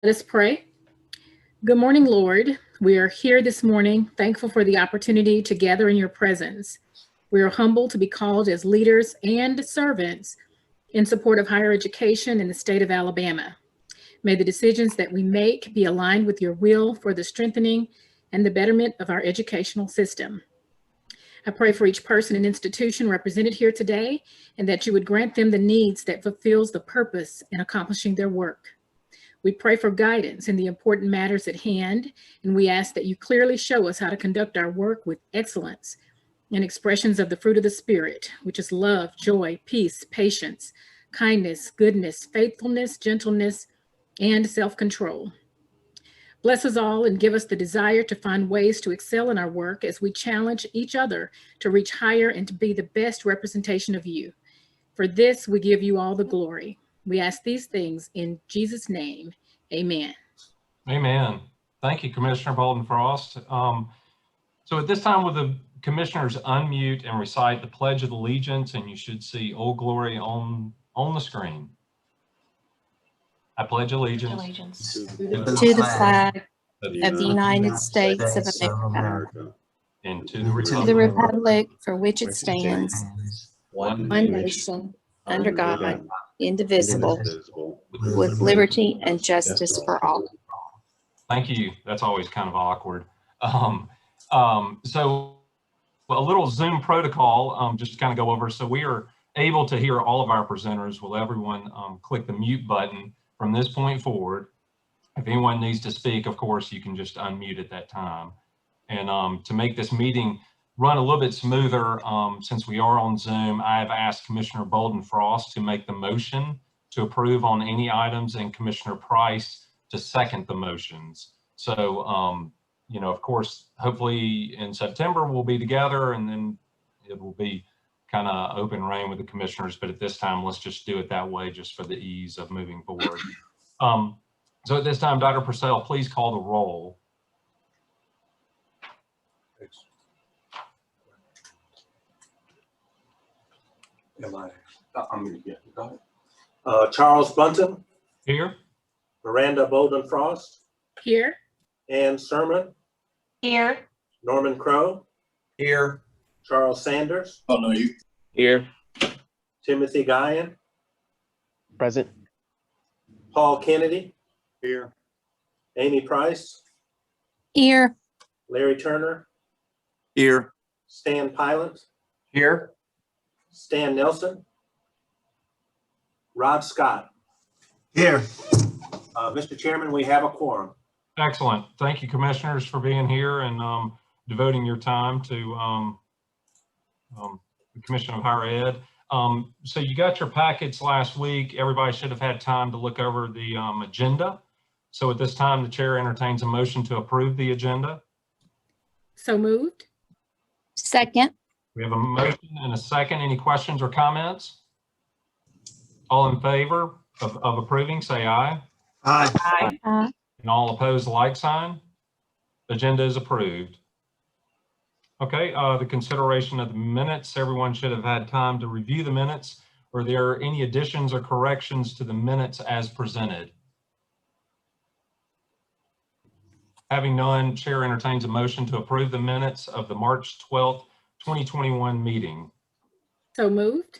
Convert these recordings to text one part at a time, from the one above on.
Let us pray. Good morning, Lord. We are here this morning, thankful for the opportunity to gather in your presence. We are humbled to be called as leaders and servants in support of higher education in the state of Alabama. May the decisions that we make be aligned with your will for the strengthening and the betterment of our educational system. I pray for each person and institution represented here today, and that you would grant them the needs that fulfills the purpose in accomplishing their work. We pray for guidance in the important matters at hand, and we ask that you clearly show us how to conduct our work with excellence and expressions of the fruit of the Spirit, which is love, joy, peace, patience, kindness, goodness, faithfulness, gentleness, and self-control. Bless us all and give us the desire to find ways to excel in our work as we challenge each other to reach higher and to be the best representation of you. For this, we give you all the glory. We ask these things in Jesus' name. Amen. Amen. Thank you, Commissioner Bolden Frost. So at this time, will the commissioners unmute and recite the Pledge of Allegiance, and you should see Old Glory on the screen. I pledge allegiance to the flag of the United States of America and to to the republic for which it stands, one nation, under God, indivisible, with liberty and justice for all. Thank you. That's always kind of awkward. So a little Zoom protocol, just to kind of go over. So we are able to hear all of our presenters. Will everyone click the mute button from this point forward? If anyone needs to speak, of course, you can just unmute at that time. And to make this meeting run a little bit smoother, since we are on Zoom, I have asked Commissioner Bolden Frost to make the motion to approve on any items and Commissioner Price to second the motions. So, you know, of course, hopefully in September we'll be together, and then it will be kind of open reign with the commissioners. But at this time, let's just do it that way, just for the ease of moving forward. So at this time, Dr. Purcell, please call the roll. Charles Bunton. Here. Miranda Bolden Frost. Here. Ann Sermon. Here. Norman Crow. Here. Charles Sanders. Oh, no, you. Here. Timothy Guyan. Present. Paul Kennedy. Here. Amy Price. Here. Larry Turner. Here. Stan Pilot. Here. Stan Nelson. Rod Scott. Here. Mr. Chairman, we have a quorum. Excellent. Thank you, commissioners, for being here and devoting your time to the Commission of Higher Ed. So you got your packets last week. Everybody should have had time to look over the agenda. So at this time, the chair entertains a motion to approve the agenda. So moved. Second. We have a motion and a second. Any questions or comments? All in favor of approving, say aye. Aye. Aye. And all opposed, like sign. The agenda is approved. Okay, the consideration of the minutes. Everyone should have had time to review the minutes. Were there any additions or corrections to the minutes as presented? Having none, chair entertains a motion to approve the minutes of the March 12th, 2021 meeting. So moved.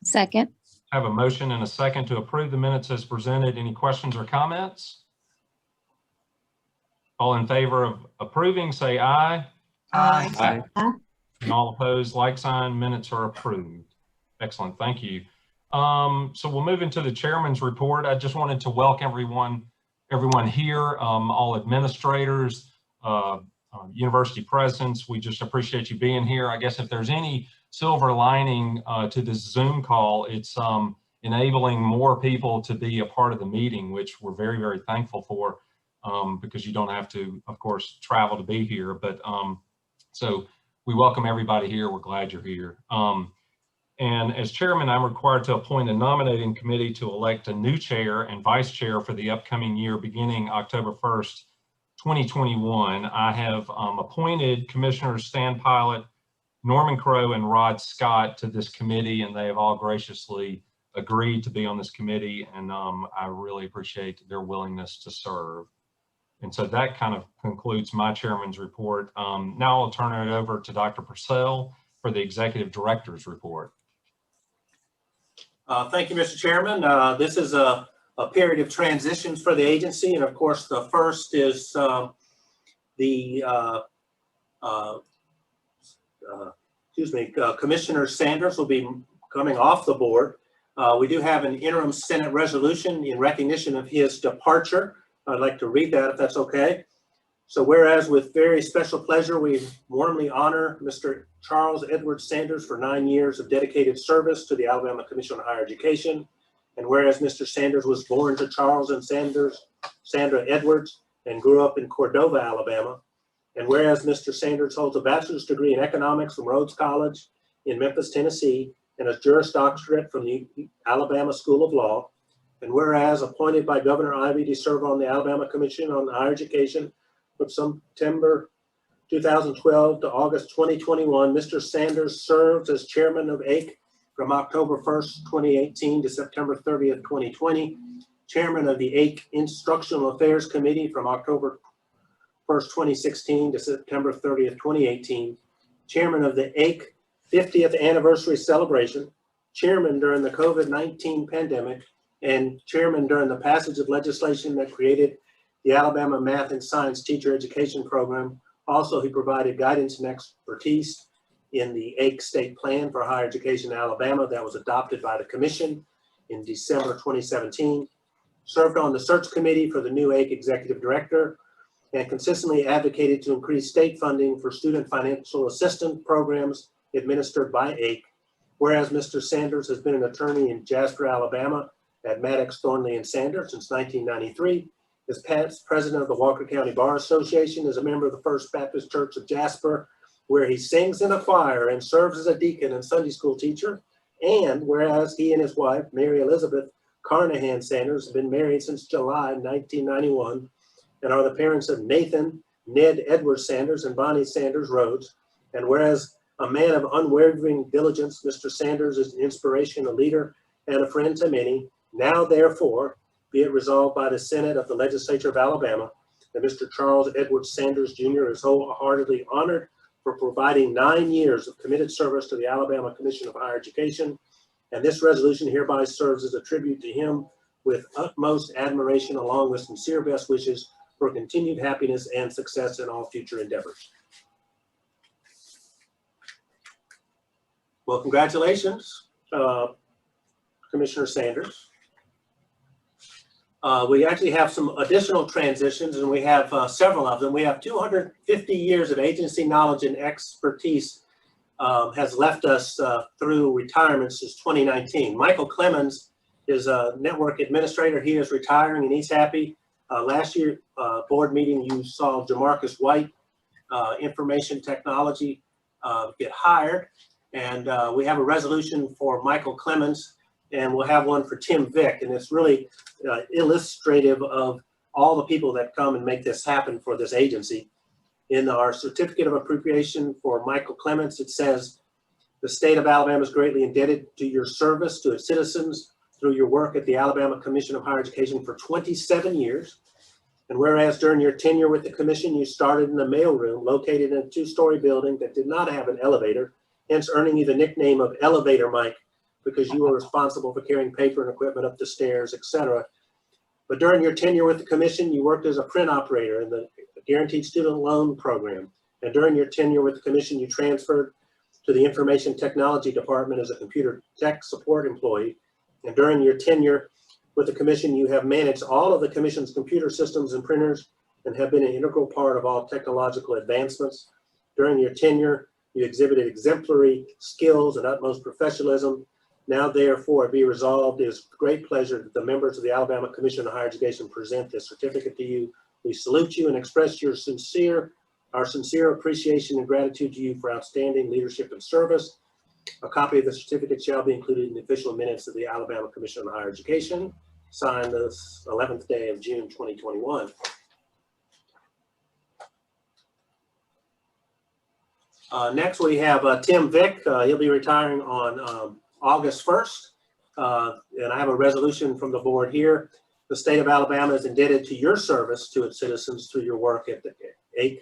Second. I have a motion and a second to approve the minutes as presented. Any questions or comments? All in favor of approving, say aye. Aye. And all opposed, like sign. Minutes are approved. Excellent, thank you. So we'll move into the chairman's report. I just wanted to welcome everyone here, all administrators, university presidents. We just appreciate you being here. I guess if there's any silver lining to this Zoom call, it's enabling more people to be a part of the meeting, which we're very, very thankful for, because you don't have to, of course, travel to be here. But so we welcome everybody here. We're glad you're here. And as chairman, I'm required to appoint a nominating committee to elect a new chair and vice chair for the upcoming year, beginning October 1st, 2021. I have appointed Commissioners Stan Pilot, Norman Crow, and Rod Scott to this committee, and they have all graciously agreed to be on this committee, and I really appreciate their willingness to serve. And so that kind of concludes my chairman's report. Now I'll turn it over to Dr. Purcell for the executive director's report. Thank you, Mr. Chairman. This is a period of transitions for the agency. And of course, the first is Commissioner Sanders will be coming off the board. We do have an interim Senate resolution in recognition of his departure. I'd like to read that if that's okay. So whereas with very special pleasure, we warmly honor Mr. Charles Edward Sanders for 9 years of dedicated service to the Alabama Commission on Higher Education. And whereas Mr. Sanders was born to Charles and Sandra Edwards and grew up in Cordova, Alabama. And whereas Mr. Sanders holds a bachelor's degree in economics from Rhodes College in Memphis, Tennessee, and a Juris Doctorate from the Alabama School of Law. And whereas appointed by Governor Ivey to serve on the Alabama Commission on Higher Education from September 2012 to August 2021, Mr. Sanders serves as chairman of AIC from October 1st, 2018 to September 30th, 2020, chairman of the AIC Instructional Affairs Committee from October 1st, 2016 to September 30th, 2018, chairman of the AIC 50th anniversary celebration, chairman during the COVID-19 pandemic, and chairman during the passage of legislation that created the Alabama Math and Science Teacher Education Program. Also, he provided guidance and expertise in the AIC State Plan for Higher Education in Alabama that was adopted by the Commission in December 2017. Served on the search committee for the new AIC Executive Director, and consistently advocated to increase state funding for student financial assistance programs administered by AIC. Whereas Mr. Sanders has been an attorney in Jasper, Alabama at Maddox, Thornley & Sanders since 1993, is past president of the Walker County Bar Association, is a member of the First Baptist Church of Jasper, where he sings in a choir and serves as a deacon and Sunday school teacher. And whereas he and his wife, Mary Elizabeth Carnahan Sanders, have been married since July 1991 and are the parents of Nathan Ned Edwards Sanders and Bonnie Sanders Rhodes. And whereas a man of unwavering diligence, Mr. Sanders is an inspiration, a leader, and a friend to many. Now, therefore, be it resolved by the Senate of the Legislature of Alabama that Mr. Charles Edward Sanders Jr. is wholeheartedly honored for providing 9 years of committed service to the Alabama Commission of Higher Education. And this resolution hereby serves as a tribute to him with utmost admiration, along with sincere best wishes for continued happiness and success in all future endeavors. Well, congratulations, Commissioner Sanders. We actually have some additional transitions, and we have several of them. We have 250 years of agency knowledge and expertise has left us through retirement since 2019. Michael Clemens is a network administrator. He is retiring and he's happy. Last year board meeting, you saw Jamarcus White, information technology, get hired. And we have a resolution for Michael Clemens, and we'll have one for Tim Vick. And it's really illustrative of all the people that come and make this happen for this agency. In our certificate of appreciation for Michael Clemens, it says, the state of Alabama is greatly indebted to your service to its citizens through your work at the Alabama Commission of Higher Education for 27 years. And whereas during your tenure with the commission, you started in a mailroom located in a 2-story building that did not have an elevator, hence earning you the nickname of Elevator Mike, because you were responsible for carrying paper and equipment up the stairs, etc. But during your tenure with the commission, you worked as a print operator in the Guaranteed Student Loan Program. And during your tenure with the commission, you transferred to the Information Technology Department as a computer tech support employee. And during your tenure with the commission, you have managed all of the commission's computer systems and printers and have been an integral part of all technological advancements. During your tenure, you exhibited exemplary skills and utmost professionalism. Now, therefore, be resolved, it is with great pleasure that the members of the Alabama Commission on Higher Education present this certificate to you. We salute you and express our sincere appreciation and gratitude to you for outstanding leadership and service. A copy of the certificate shall be included in the official minutes of the Alabama Commission on Higher Education, signed this 11th day of June, 2021. Next, we have Tim Vick. He'll be retiring on August 1st. And I have a resolution from the board here. The state of Alabama is indebted to your service to its citizens through your work at the AIC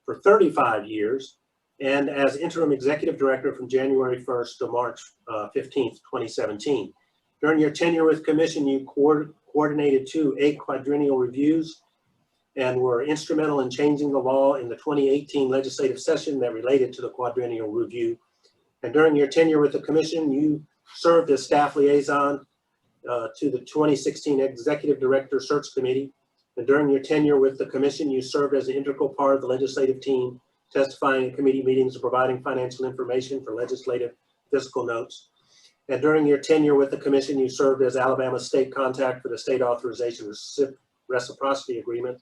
for 35 years and as interim executive director from January 1st to March 15th, 2017. During your tenure with commission, you coordinated 2 AIC quadrennial reviews and were instrumental in changing the law in the 2018 legislative session that related to the quadrennial review. And during your tenure with the commission, you served as staff liaison to the 2016 Executive Director Search Committee. And during your tenure with the commission, you served as an integral part of the legislative team, testifying in committee meetings and providing financial information for legislative fiscal notes. And during your tenure with the commission, you served as Alabama state contact for the state authorization reciprocity agreement.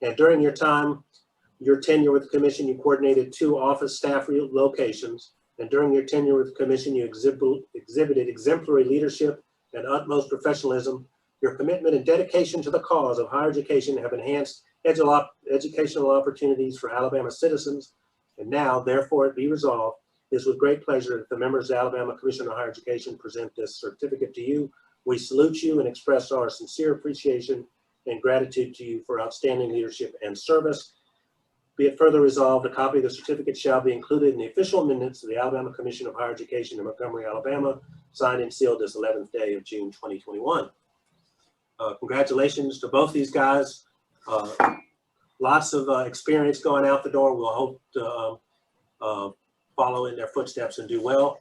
And during your tenure with the commission, you coordinated 2 office staff relocations. And during your tenure with the commission, you exhibited exemplary leadership and utmost professionalism. Your commitment and dedication to the cause of higher education have enhanced educational opportunities for Alabama citizens. And now, therefore, it be resolved, it is with great pleasure that the members of the Alabama Commission on Higher Education present this certificate to you. We salute you and express our sincere appreciation and gratitude to you for outstanding leadership and service. Be it further resolved, a copy of the certificate shall be included in the official minutes of the Alabama Commission of Higher Education in Montgomery, Alabama, signed and sealed this 11th day of June 2021. Congratulations to both these guys. Lots of experience going out the door. We'll hope to follow in their footsteps and do well.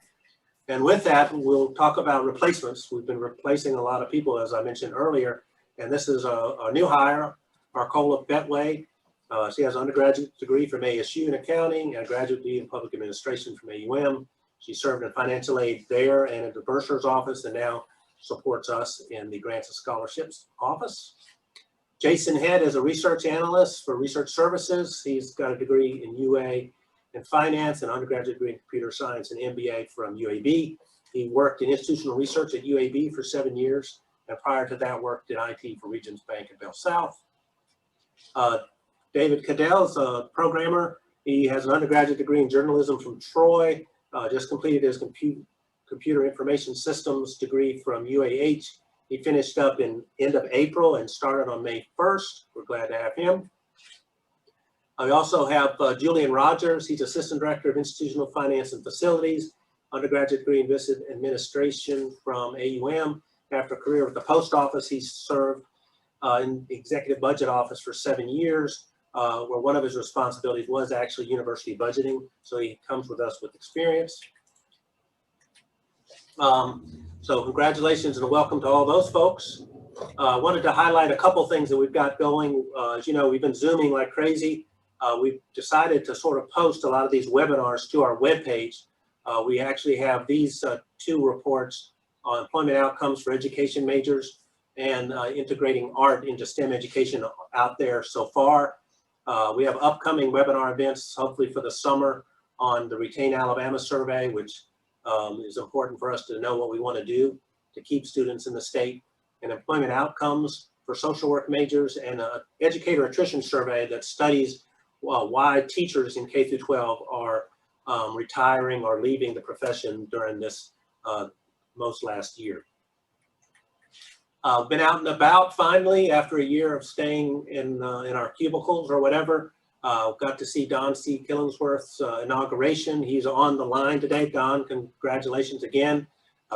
And with that, we'll talk about replacements. We've been replacing a lot of people, as I mentioned earlier, and this is a new hire, Arcola Betway. She has an undergraduate degree from ASU in accounting and a graduate degree in public administration from AUM. She served in financial aid there and at the bursar's office, and now supports us in the grants and scholarships office. Jason Head is a research analyst for research services. He's got a degree in UA in finance and undergraduate degree in computer science and MBA from UAB. He worked in institutional research at UAB for 7 years, and prior to that worked in IT for Regions Bank at Bell South. David Cadell is a programmer. He has an undergraduate degree in journalism from Troy, just completed his computer information systems degree from UAH. He finished up in end of April and started on May 1st. We're glad to have him. We also have Julian Rogers. He's Assistant Director of Institutional Finance and Facilities, undergraduate degree in business administration from AUM. After a career with the post office, he served in the executive budget office for 7 years, where one of his responsibilities was actually university budgeting. So he comes with us with experience. So congratulations and welcome to all those folks. I wanted to highlight a couple things that we've got going. As you know, we've been Zooming like crazy. We've decided to sort of post a lot of these webinars to our webpage. We actually have these 2 reports on employment outcomes for education majors and integrating art into STEM education out there so far. We have upcoming webinar events, hopefully for the summer, on the Retain Alabama survey, which is important for us to know what we want to do to keep students in the state, and employment outcomes for social work majors, and an educator attrition survey that studies why teachers in K through 12 are retiring or leaving the profession during this most last year. Been out and about finally after a year of staying in our cubicles or whatever. Got to see Don C. Killingsworth's inauguration. He's on the line today. Don, congratulations again.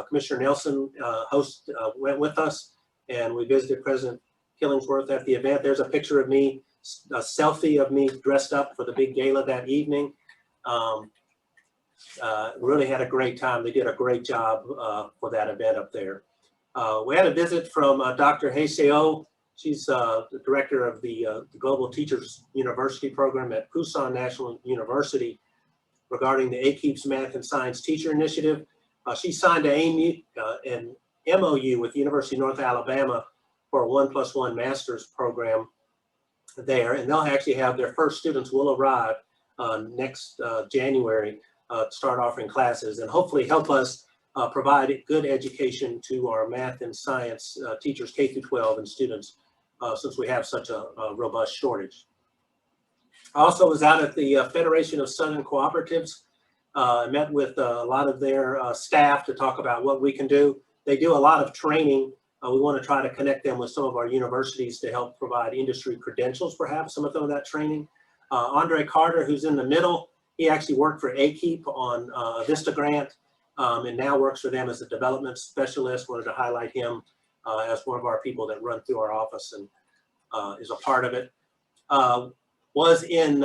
Commissioner Nelson went with us, and we visited President Killingsworth at the event. There's a picture of me, a selfie of me dressed up for the big gala that evening. Really had a great time. They did a great job for that event up there. We had a visit from Dr. Heiseo. She's the director of the Global Teachers University program at Pusan National University regarding the AKEEPS Math and Science Teacher Initiative. She signed an MOU with University of North Alabama for a 1+1 master's program there, and they'll actually have their first students will arrive next January to start offering classes and hopefully help us provide good education to our math and science teachers, K through 12, and students, since we have such a robust shortage. I also was out at the Federation of Southern Cooperatives. I met with a lot of their staff to talk about what we can do. they do a lot of training. We want to try to connect them with some of our universities to help provide industry credentials, perhaps some of that training. Andre Carter, who's in the middle, he actually worked for AKEEP on a Vista grant and now works for them as a development specialist. Wanted to highlight him as one of our people that run through our office and is a part of it. Was in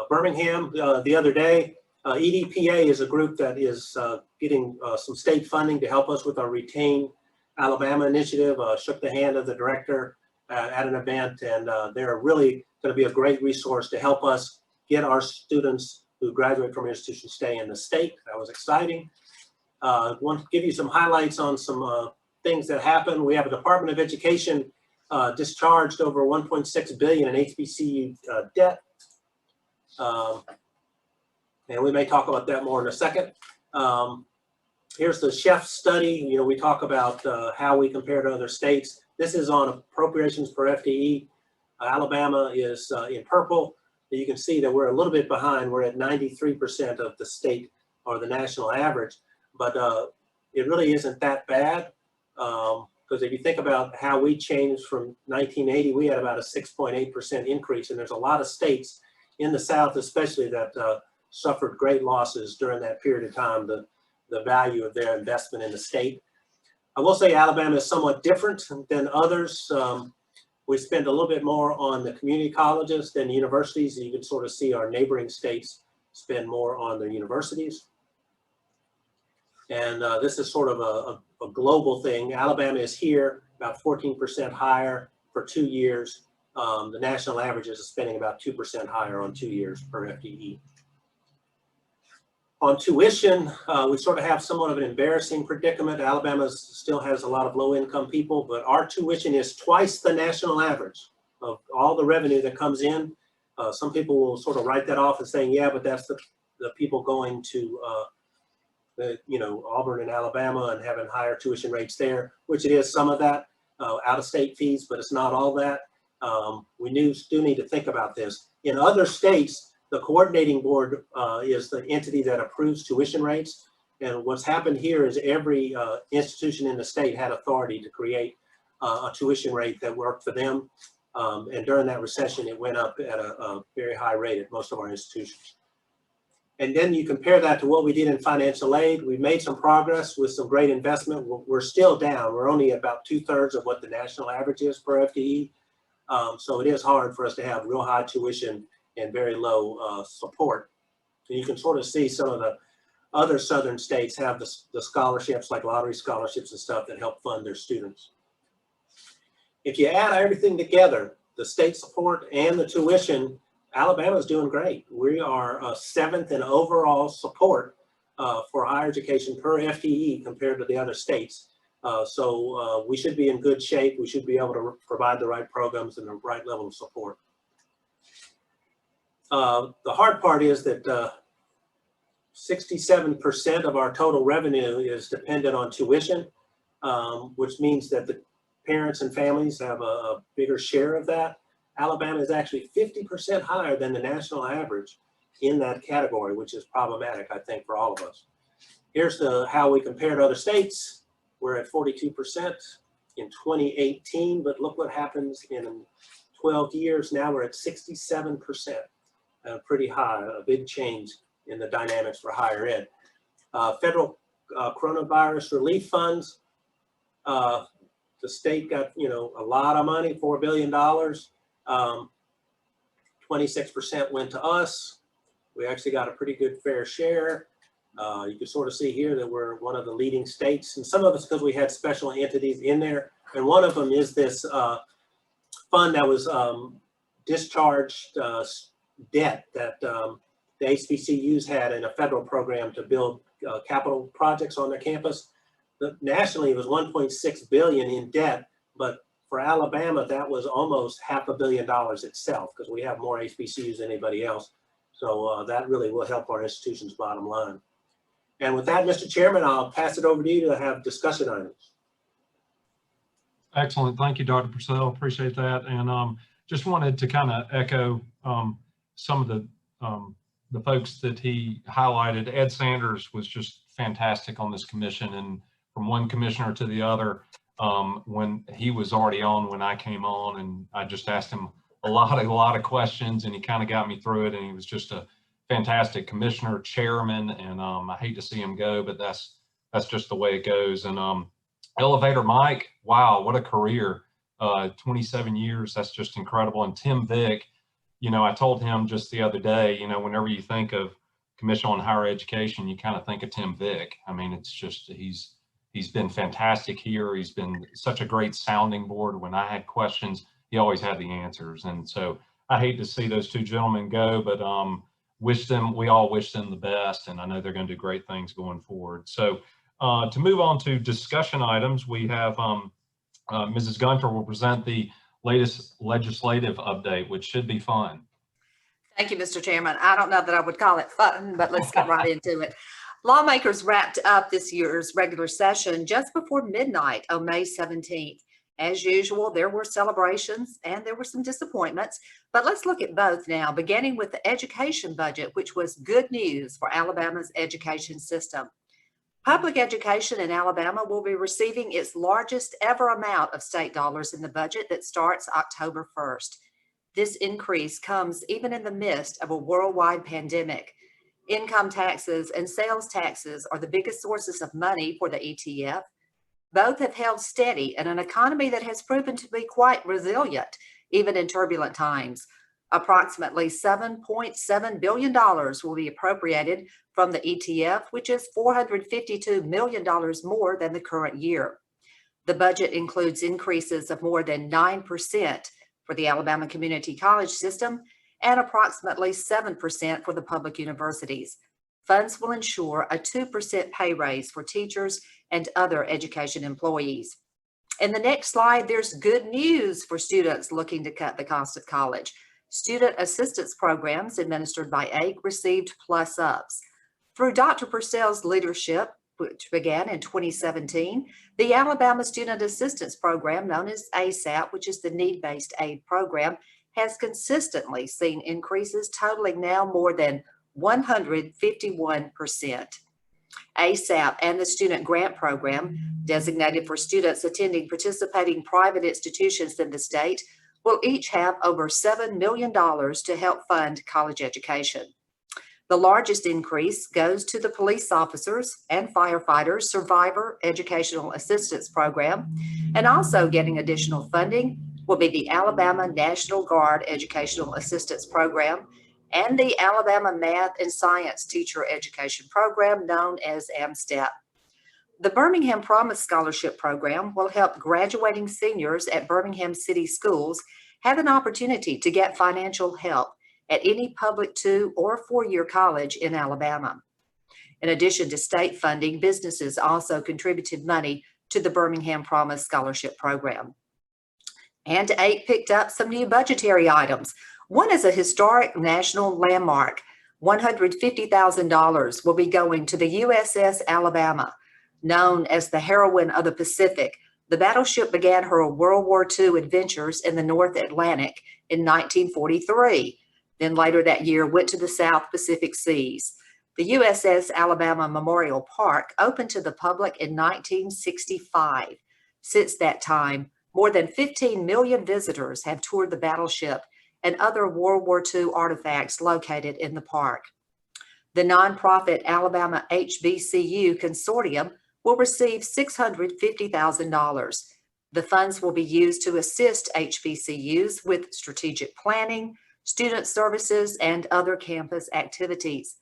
Birmingham the other day. EDPA is a group that is getting some state funding to help us with our Retain Alabama initiative. Shook the hand of the director at an event, and they're really going to be a great resource to help us get our students who graduate from our institution stay in the state. That was exciting. I want to give you some highlights on some things that happened. We have a Department of Education discharged over $1.6 billion in HBCU debt. And we may talk about that more in a second. Here's the Chef study. You know, we talk about how we compare to other states. This is on appropriations per FTE. Alabama is in purple. You can see that we're a little bit behind. We're at 93% of the state or the national average, but it really isn't that bad. Because if you think about how we changed from 1980, we had about a 6.8% increase, and there's a lot of states in the South especially that suffered great losses during that period of time, the value of their investment in the state. I will say Alabama is somewhat different than others. We spend a little bit more on the community colleges than universities. You can sort of see our neighboring states spend more on their universities. And this is sort of a global thing. Alabama is here, about 14% higher for 2 years. The national average is spending about 2% higher on 2 years per FTE. On tuition, we sort of have somewhat of an embarrassing predicament. Alabama still has a lot of low-income people, but our tuition is twice the national average of all the revenue that comes in. Some people will sort of write that off as saying, yeah, but that's the people going to Auburn and Alabama and having higher tuition rates there, which it is some of that, out-of-state fees, but it's not all that. We do need to think about this. In other states, the coordinating board is the entity that approves tuition rates. And what's happened here is every institution in the state had authority to create a tuition rate that worked for them. And during that recession, it went up at a very high rate at most of our institutions. And then you compare that to what we did in financial aid. We made some progress with some great investment. We're still down. We're only about 2/3 of what the national average is per FTE. So it is hard for us to have real high tuition and very low support. And you can sort of see some of the other southern states have the scholarships, like lottery scholarships and stuff, that help fund their students. If you add everything together, the state support and the tuition, Alabama's doing great. We are 7th in overall support for higher education per FTE compared to the other states. So we should be in good shape. We should be able to provide the right programs and the right level of support. The hard part is that 67% of our total revenue is dependent on tuition, which means that the parents and families have a bigger share of that. Alabama is actually 50% higher than the national average in that category, which is problematic, I think, for all of us. Here's how we compare to other states. We're at 42% in 2018, but look what happens in 12 years. Now we're at 67%, pretty high, a big change in the dynamics for higher ed. Federal coronavirus relief funds. The state got, a lot of money, $4 billion. 26% went to us. We actually got a pretty good fair share. You can sort of see here that we're one of the leading states, and some of it's because we had special entities in there. And one of them is this fund that was discharged debt that the HBCUs had in a federal program to build capital projects on their campus. Nationally, it was $1.6 billion in debt, but for Alabama, that was almost $500 million itself, because we have more HBCUs than anybody else. So that really will help our institution's bottom line. And with that, Mr. Chairman, I'll pass it over to you to have discussion items. Excellent. Thank you, Dr. Purcell. Appreciate that. And just wanted to kind of echo some of the the folks that he highlighted, Ed Sanders was just fantastic on this commission, and from one commissioner to the other, when he was already on when I came on, and I just asked him a lot of questions, and he kind of got me through it, and he was just a fantastic commissioner, chairman, and I hate to see him go, but that's just the way it goes. And Elevator Mike, wow, what a career. 27 years, that's just incredible. And Tim Vick, you know, I told him just the other day, you know, whenever you think of Commission on Higher Education, you kind of think of Tim Vick. I mean, it's just, he's been fantastic here. He's been such a great sounding board. When I had questions, he always had the answers. And so I hate to see those two gentlemen go, but we all wish them the best. And I know they're going to do great things going forward. So to move on to discussion items, we have Mrs. Gunter will present the latest legislative update, which should be fun. Thank you, Mr. Chairman. I don't know that I would call it fun, but let's get right into it. Lawmakers wrapped up this year's regular session just before midnight on May 17th. As usual, there were celebrations and there were some disappointments, but let's look at both now, beginning with the education budget, which was good news for Alabama's education system. Public education in Alabama will be receiving its largest ever amount of state dollars in the budget that starts October 1st. This increase comes even in the midst of a worldwide pandemic. Income taxes and sales taxes are the biggest sources of money for the ETF. Both have held steady in an economy that has proven to be quite resilient, even in turbulent times. Approximately $7.7 billion will be appropriated from the ETF, which is $452 million more than the current year. The budget includes increases of more than 9% for the Alabama Community College system and approximately 7% for the public universities. Funds will ensure a 2% pay raise for teachers and other education employees. In the next slide, there's good news for students looking to cut the cost of college. Student assistance programs administered by AIC received plus-ups. Through Dr. Purcell's leadership, which began in 2017, the Alabama Student Assistance Program, known as ASAP, which is the need-based aid program, has consistently seen increases totaling now more than 151%. ASAP and the Student Grant Program, designated for students attending participating private institutions in the state, will each have over $7 million to help fund college education. The largest increase goes to the police officers and firefighters Survivor Educational Assistance Program, and also getting additional funding will be the Alabama National Guard Educational Assistance Program and the Alabama Math and Science Teacher Education Program, known as AMSTEP. The Birmingham Promise Scholarship Program will help graduating seniors at Birmingham City Schools have an opportunity to get financial help at any public 2- or 4-year college in Alabama. In addition to state funding, businesses also contributed money to the Birmingham Promise Scholarship Program. And AIC picked up some new budgetary items. One is a historic national landmark. $150,000 will be going to the USS Alabama, known as the heroine of the Pacific. The battleship began her World War II adventures in the North Atlantic in 1943. Then later that year went to the South Pacific Seas. The USS Alabama Memorial Park opened to the public in 1965. Since that time, more than 15 million visitors have toured the battleship and other World War II artifacts located in the park. The nonprofit Alabama HBCU Consortium will receive $650,000. The funds will be used to assist HBCUs with strategic planning, student services, and other campus activities.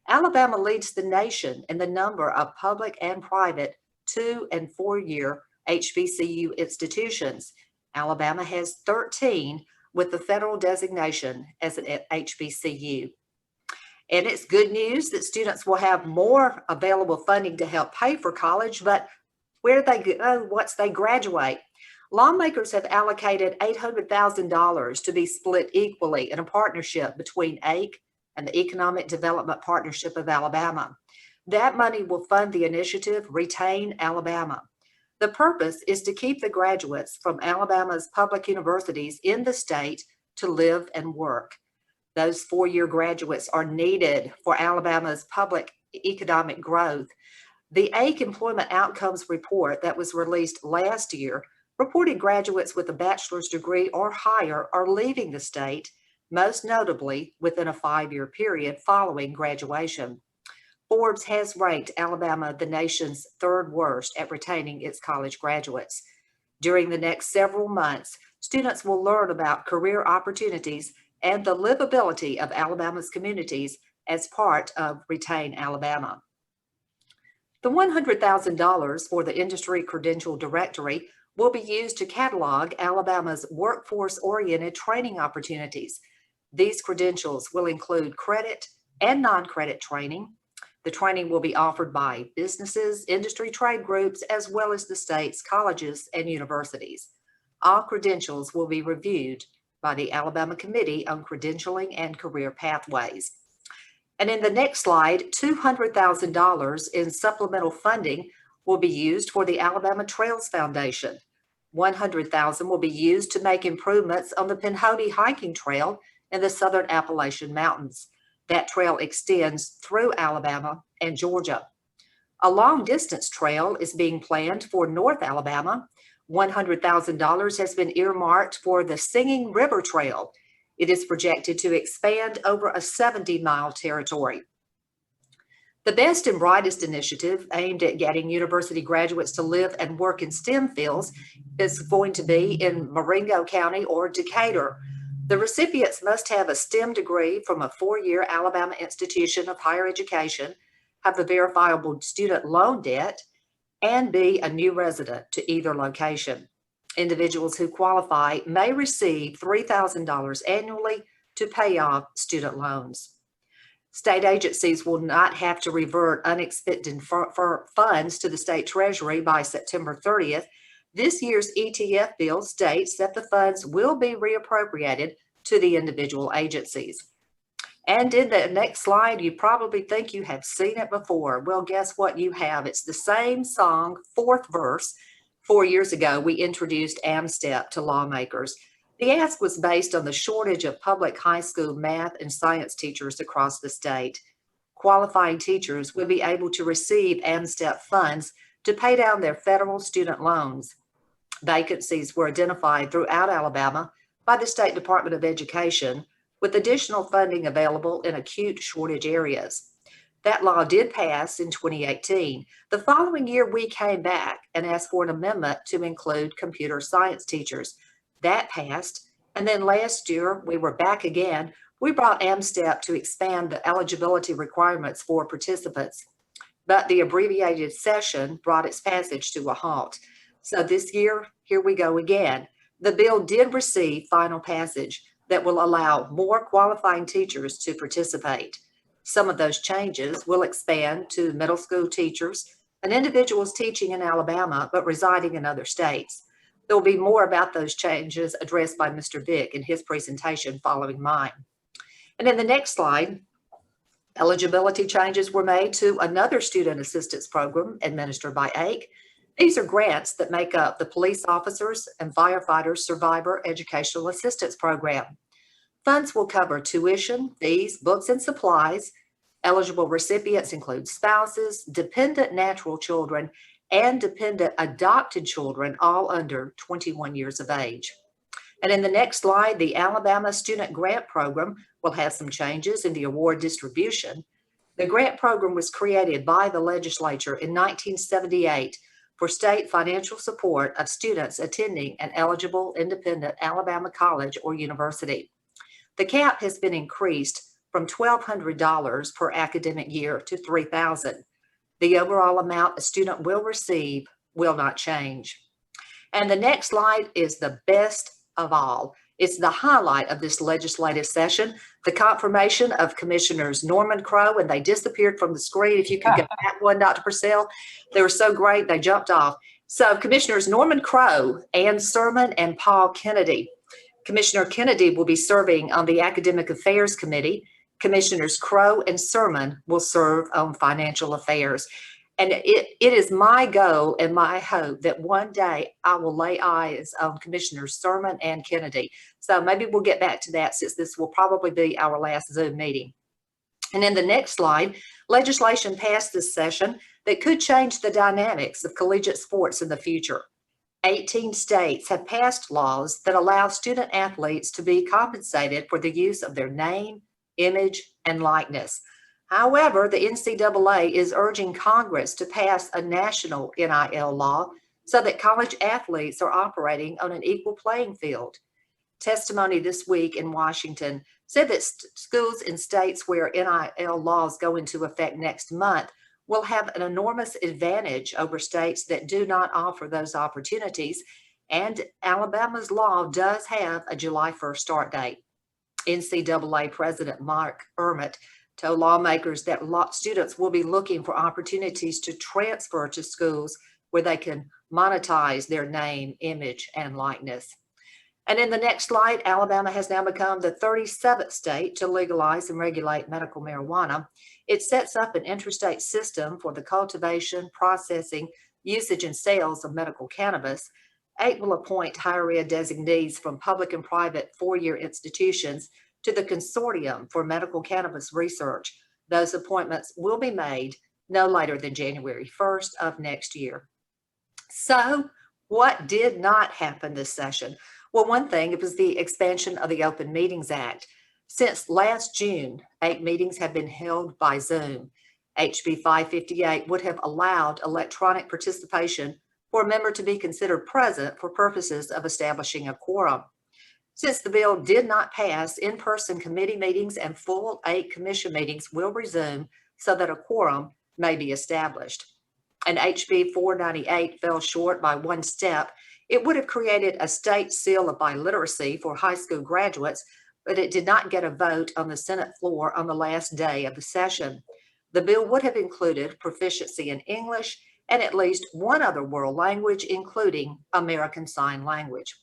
Alabama leads the nation in the number of public and private 2- and 4-year HBCU institutions. Alabama has 13 with the federal designation as an HBCU. And it's good news that students will have more available funding to help pay for college, but where do they go once they graduate? Lawmakers have allocated $800,000 to be split equally in a partnership between AIC and the Economic Development Partnership of Alabama. That money will fund the initiative Retain Alabama. The purpose is to keep the graduates from Alabama's public universities in the state to live and work. The Those four-year graduates are needed for Alabama's public economic growth. The AIC Employment Outcomes Report that was released last year reported graduates with a bachelor's degree or higher are leaving the state, most notably within a 5-year period following graduation. Forbes has ranked Alabama the nation's third worst at retaining its college graduates. During the next several months, students will learn about career opportunities and the livability of Alabama's communities as part of Retain Alabama. The $100,000 for the Industry Credential Directory will be used to catalog Alabama's workforce-oriented training opportunities. These credentials will include credit and non-credit training. The training will be offered by businesses, industry trade groups, as well as the state's colleges and universities. All credentials will be reviewed by the Alabama Committee on Credentialing and Career Pathways. And in the next slide, $200,000 in supplemental funding will be used for the Alabama Trails Foundation. $100,000 will be used to make improvements on the Pinhoti Hiking Trail in the Southern Appalachian Mountains. That trail extends through Alabama and Georgia. A long-distance trail is being planned for North Alabama. $100,000 has been earmarked for the Singing River Trail. It is projected to expand over a 70-mile territory. The Best and Brightest initiative, aimed at getting university graduates to live and work in STEM fields, is going to be in Marengo County or Decatur. The recipients must have a STEM degree from a 4-year Alabama institution of higher education, have a verifiable student loan debt, and be a new resident to either location. Individuals who qualify may receive $3,000 annually to pay off student loans. State agencies will not have to revert unexpended funds to the state treasury by September 30th. This year's ETF bill states that the funds will be reappropriated to the individual agencies. And in the next slide, you probably think you have seen it before. Well, guess what you have? It's the same song, fourth verse. 4 years ago, we introduced AMSTEP to lawmakers. The ask was based on the shortage of public high school math and science teachers across the state. Qualifying teachers would be able to receive AMSTEP funds to pay down their federal student loans. Vacancies were identified throughout Alabama by the State Department of Education, with additional funding available in acute shortage areas. That law did pass in 2018. The following year, we came back and asked for an amendment to include computer science teachers. That passed. And then last year, we were back again. We brought AMSTEP to expand the eligibility requirements for participants, but the abbreviated session brought its passage to a halt. So this year, here we go again. The bill did receive final passage that will allow more qualifying teachers to participate. Some of those changes will expand to middle school teachers and individuals teaching in Alabama but residing in other states. There will be more about those changes addressed by Mr. Vick in his presentation following mine. And in the next slide, eligibility changes were made to another student assistance program administered by AIC. These are grants that make up the Police Officers and Firefighters Survivor Educational Assistance Program. Funds will cover tuition, fees, books, and supplies. Eligible recipients include spouses, dependent natural children, and dependent adopted children, all under 21 years of age. And in the next slide, the Alabama Student Grant Program will have some changes in the award distribution. The grant program was created by the legislature in 1978 for state financial support of students attending an eligible independent Alabama college or university. The cap has been increased from $1,200 per academic year to $3,000. The overall amount a student will receive will not change. And the next slide is the best of all. It's the highlight of this legislative session, the confirmation of Commissioners Norman Crow, and they disappeared from the screen. If you could get that one, Dr. Purcell, they were so great, they jumped off. So Commissioners Norman Crow, Ann Sermon, and Paul Kennedy. Commissioner Kennedy will be serving on the Academic Affairs Committee. Commissioners Crow and Sermon will serve on Financial Affairs. And it is my goal and my hope that one day I will lay eyes on Commissioners Sermon and Kennedy. So maybe we'll get back to that, since this will probably be our last Zoom meeting. And in the next slide, legislation passed this session that could change the dynamics of collegiate sports in the future. 18 states have passed laws that allow student athletes to be compensated for the use of their name, image, and likeness. However, the NCAA is urging Congress to pass a national NIL law so that college athletes are operating on an equal playing field. Testimony this week in Washington said that schools in states where NIL laws go into effect next month will have an enormous advantage over states that do not offer those opportunities. And Alabama's law does have a July 1st start date. NCAA President Mark Emmert told lawmakers that students will be looking for opportunities to transfer to schools where they can monetize their name, image, and likeness. And in the next slide, Alabama has now become the 37th state to legalize and regulate medical marijuana. It sets up an interstate system for the cultivation, processing, usage, and sales of medical cannabis. 8 will appoint higher ed designees from public and private four-year institutions to the Consortium for Medical Cannabis Research. Those appointments will be made no later than January 1st of next year. So what did not happen this session? Well, one thing, it was the expansion of the Open Meetings Act. Since last June, 8 meetings have been held by Zoom. HB 558 would have allowed electronic participation for a member to be considered present for purposes of establishing a quorum. Since the bill did not pass, in-person committee meetings and full 8 commission meetings will resume so that a quorum may be established. And HB 498 fell short by 1 step. It would have created a state seal of biliteracy for high school graduates, but it did not get a vote on the Senate floor on the last day of the session. The bill would have included proficiency in English and at least one other world language, including American Sign Language.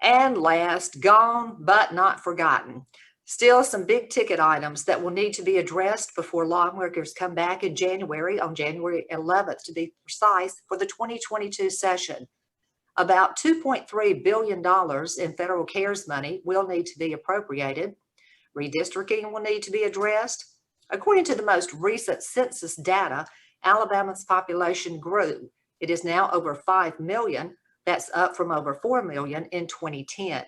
And last, gone but not forgotten. Still some big ticket items that will need to be addressed before lawmakers come back in January, on January 11th to be precise, for the 2022 session. About $2.3 billion in federal CARES money will need to be appropriated. Redistricting will need to be addressed. According to the most recent census data, Alabama's population grew. It is now over 5 million. That's up from over 4 million in 2010.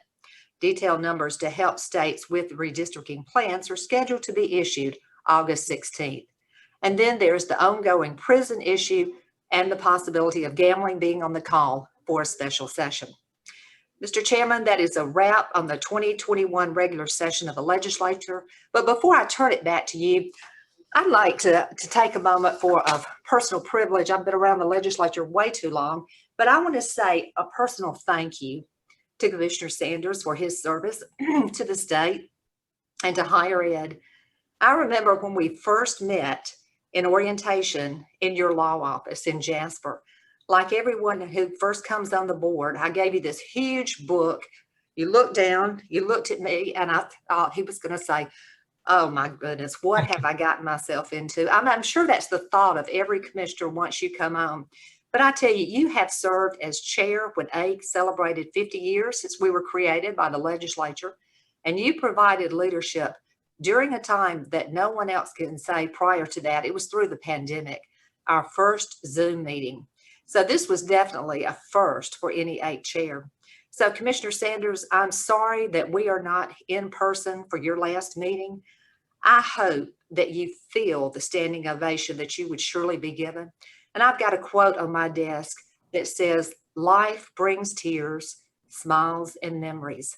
Detailed numbers to help states with redistricting plans are scheduled to be issued August 16th. And then there's the ongoing prison issue and the possibility of gambling being on the call for a special session. Mr. Chairman, that is a wrap on the 2021 regular session of the legislature. But before I turn it back to you, I'd like to take a moment for a personal privilege. I've been around the legislature way too long, but I want to say a personal thank you to Commissioner Sanders for his service to the state and to higher ed. I remember when we first met in orientation in your law office in Jasper. Like everyone who first comes on the board, I gave you this huge book. You looked down, you looked at me, and I thought he was going to say, oh my goodness, what have I gotten myself into? I'm sure that's the thought of every commissioner once you come on. But I tell you, you have served as chair when AIC celebrated 50 years since we were created by the legislature, and you provided leadership during a time that no one else can say prior to that. It was through the pandemic, our first Zoom meeting. So this was definitely a first for any AIC chair. So Commissioner Sanders, I'm sorry that we are not in person for your last meeting. I hope that you feel the standing ovation that you would surely be given. And I've got a quote on my desk that says, life brings tears, smiles, and memories.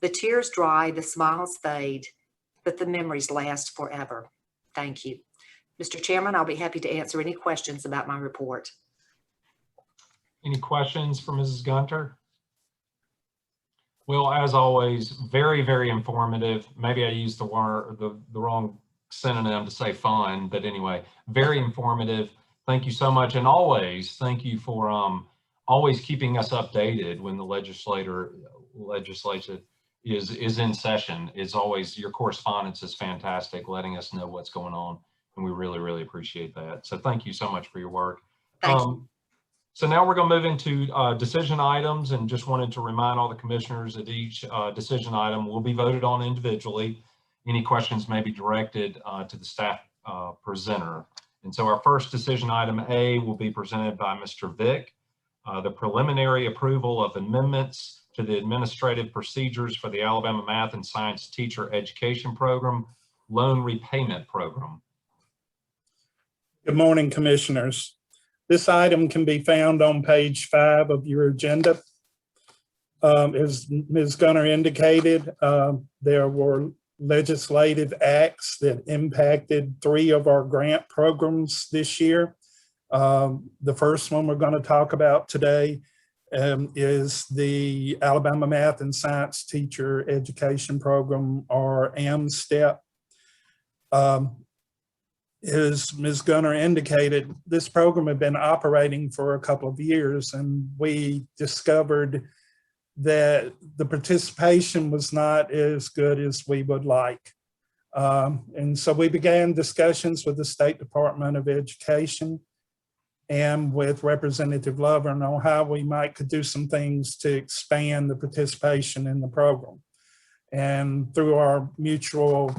The tears dry, the smiles fade, but the memories last forever. Thank you. Mr. Chairman, I'll be happy to answer any questions about my report. Any questions for Mrs. Gunter? Well, as always, very, very informative. Maybe I used the wrong synonym to say fun, but anyway, very informative. Thank you so much. And always, thank you for always keeping us updated when the legislature is in session. It's always, your correspondence is fantastic, letting us know what's going on and we really, really appreciate that. So thank you so much for your work. Thank you. So now we're going to move into decision items, and just wanted to remind all the commissioners that each decision item will be voted on individually. Any questions may be directed to the staff presenter. And so our first decision item A will be presented by Mr. Vick. The preliminary approval of amendments to the administrative procedures for the Alabama Math and Science Teacher Education Program Loan Repayment Program. Good morning, Commissioners. This item can be found on page 5 of your agenda. As Ms. Gunner indicated, there were legislative acts that impacted 3 of our grant programs this year. The first one we're going to talk about today is the Alabama Math and Science Teacher Education Program, or AMSTEP. As Ms. Gunner indicated, this program had been operating for a couple of years, and we discovered that the participation was not as good as we would like. And so we began discussions with the State Department of Education and with Representative Lovern on how we could do some things to expand the participation in the program. And through our mutual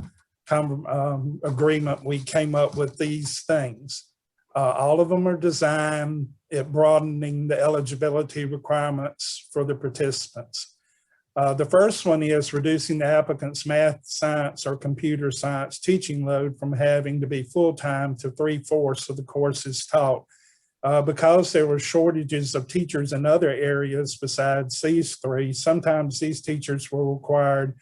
agreement, we came up with these things. All of them are designed at broadening the eligibility requirements for the participants. The first one is reducing the applicant's math, science, or computer science teaching load from having to be full-time to 3/4 of the courses taught. Because there were shortages of teachers in other areas besides these 3, sometimes these teachers were required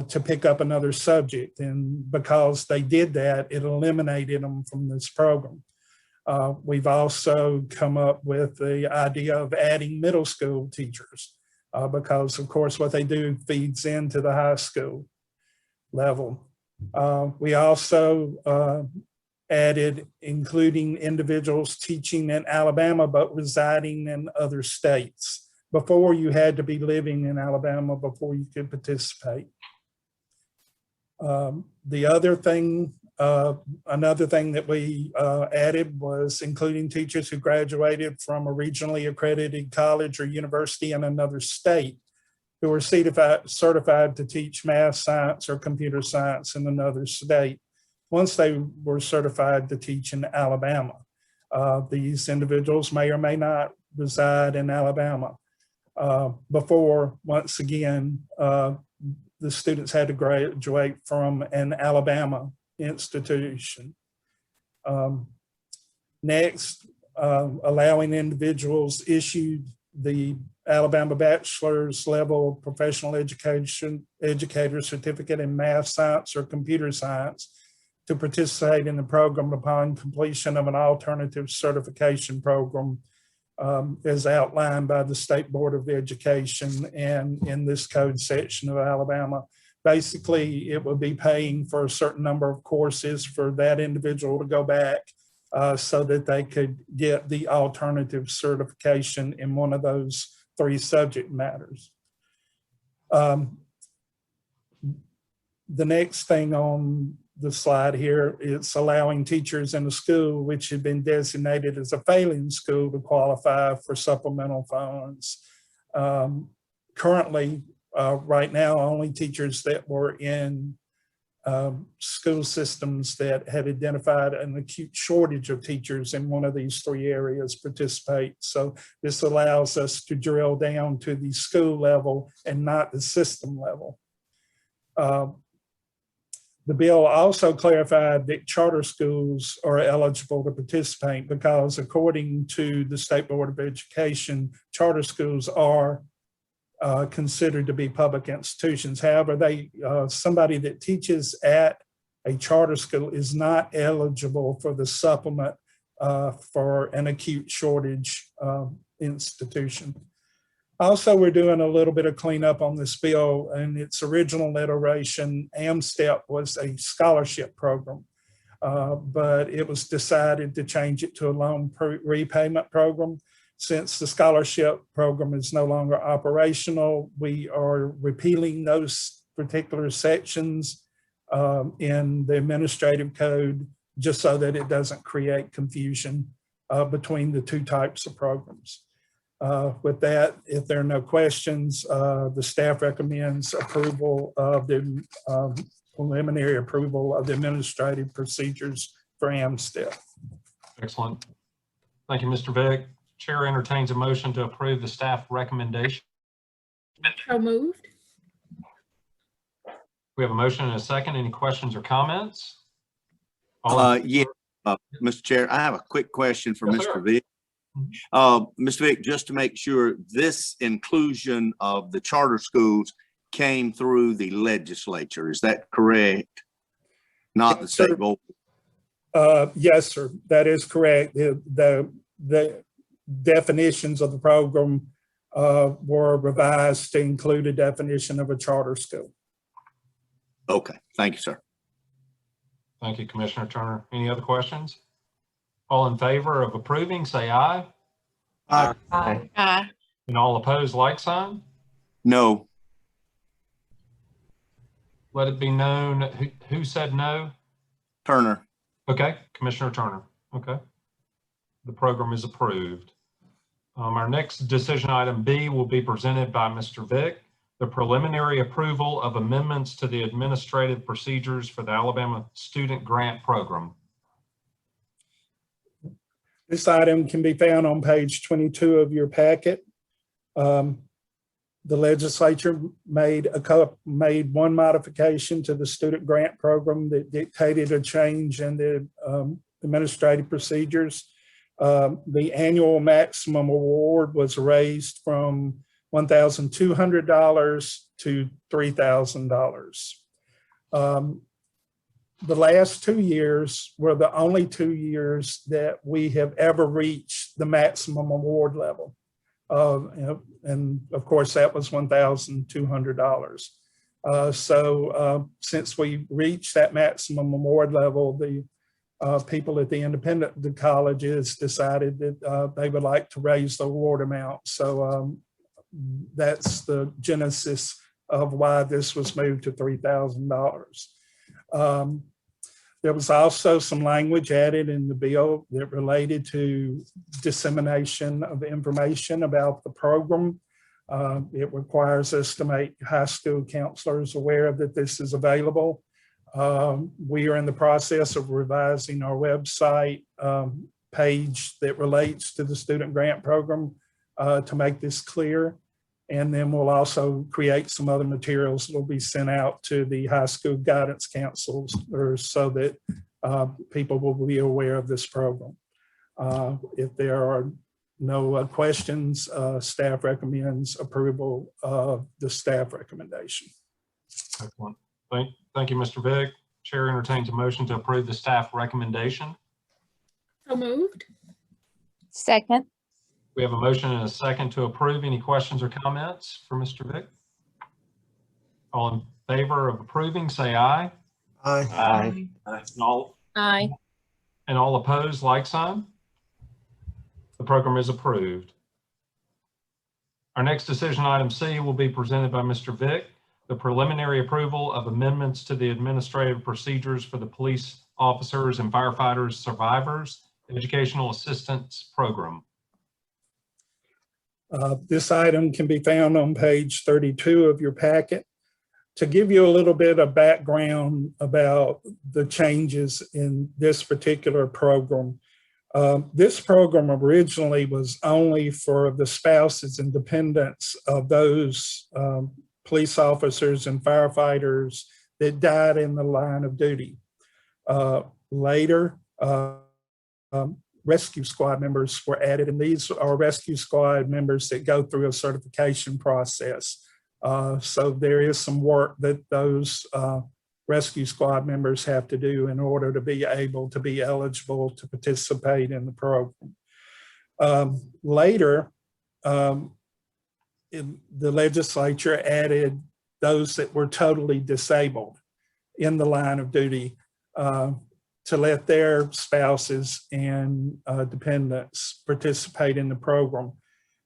to pick up another subject, and because they did that, it eliminated them from this program. We've also come up with the idea of adding middle school teachers because, of course, what they do feeds into the high school level. We also added including individuals teaching in Alabama but residing in other states. Before, you had to be living in Alabama before you could participate. The other thing, another thing that we added was including teachers who graduated from a regionally accredited college or university in another state who were certified to teach math, science, or computer science in another state once they were certified to teach in Alabama. These individuals may or may not reside in Alabama. Before, once again, the students had to graduate from an Alabama institution. Next, allowing individuals issued the Alabama bachelor's level professional educator certificate in math, science, or computer science to participate in the program upon completion of an alternative certification program as outlined by the State Board of Education and in this code section of Alabama. Basically, it would be paying for a certain number of courses for that individual to go back so that they could get the alternative certification in one of those 3 subject matters. The next thing on the slide here, it's allowing teachers in a school which had been designated as a failing school to qualify for supplemental funds. Currently, right now, only teachers that were in school systems that had identified an acute shortage of teachers in one of these 3 areas participate. So this allows us to drill down to the school level and not the system level. The bill also clarified that charter schools are eligible to participate because, according to the State Board of Education, charter schools are considered to be public institutions. However, somebody that teaches at a charter school is not eligible for the supplement for an acute shortage institution. Also, we're doing a little bit of cleanup on this bill. In its original iteration, AMSTEP was a scholarship program, but it was decided to change it to a loan repayment program. Since the scholarship program is no longer operational, we are repealing those particular sections in the administrative code just so that it doesn't create confusion between the two types of programs. With that, if there are no questions, the staff recommends approval of the preliminary approval of the administrative procedures for AMSTEP. Excellent. Thank you, Mr. Vick. Chair entertains a motion to approve the staff recommendation. So moved. We have a motion and a second. Any questions or comments? Yeah, Mr. Chair, I have a quick question for Yes, sir. Mr. Vick. Mr. Vick, just to make sure, this inclusion of the charter schools came through the legislature, is that correct? Not the Yes, sir. state board? Yes, sir, that is correct. The definitions of the program were revised to include a definition of a charter school. Okay, thank you, sir. Thank you, Commissioner Turner. Any other questions? All in favor of approving, say aye. Aye. Aye. And all opposed, like sign. No, Let it be known, who said no? Turner. Okay, Commissioner Turner. Okay. The program is approved. Our next decision item B will be presented by Mr. Vick. The preliminary approval of amendments to the administrative procedures for the Alabama Student Grant Program. This item can be found on page 22 of your packet. The legislature made one modification to the student grant program that dictated a change in the administrative procedures. The annual maximum award was raised from $1,200 to $3,000. The last 2 years were the only 2 years that we have ever reached the maximum award level. And of course, that was $1,200. Since we reached that maximum award level, the people at the independent colleges decided that they would like to raise the award amount. So that's the genesis of why this was moved to $3,000. There was also some language added in the bill that related to dissemination of information about the program. It requires us to make high school counselors aware that this is available. We are in the process of revising our website page that relates to the student grant program to make this clear. And then we'll also create some other materials that will be sent out to the high school guidance councils so that people will be aware of this program. If there are no questions, staff recommends approval of the staff recommendation. Excellent. Thank you, Mr. Vick. Chair entertains a motion to approve the staff recommendation. So moved. Second. We have a motion and a second to approve. Any questions or comments for Mr. Vick? All in favor of approving, say aye. Aye. Aye. And all opposed, like sign. The program is approved. Our next decision, item C, will be presented by Mr. Vick. The preliminary approval of amendments to the administrative procedures for the police officers and firefighters survivors educational assistance program. This item can be found on page 32 of your packet. To give you a little bit of background about the changes in this particular program, this program originally was only for the spouses and dependents of those police officers and firefighters that died in the line of duty. Later, rescue squad members were added, and these are rescue squad members that go through a certification process. So there is some work that those rescue squad members have to do in order to be able to be eligible to participate in the program. Later, the legislature added those that were totally disabled in the line of duty to let their spouses and dependents participate in the program.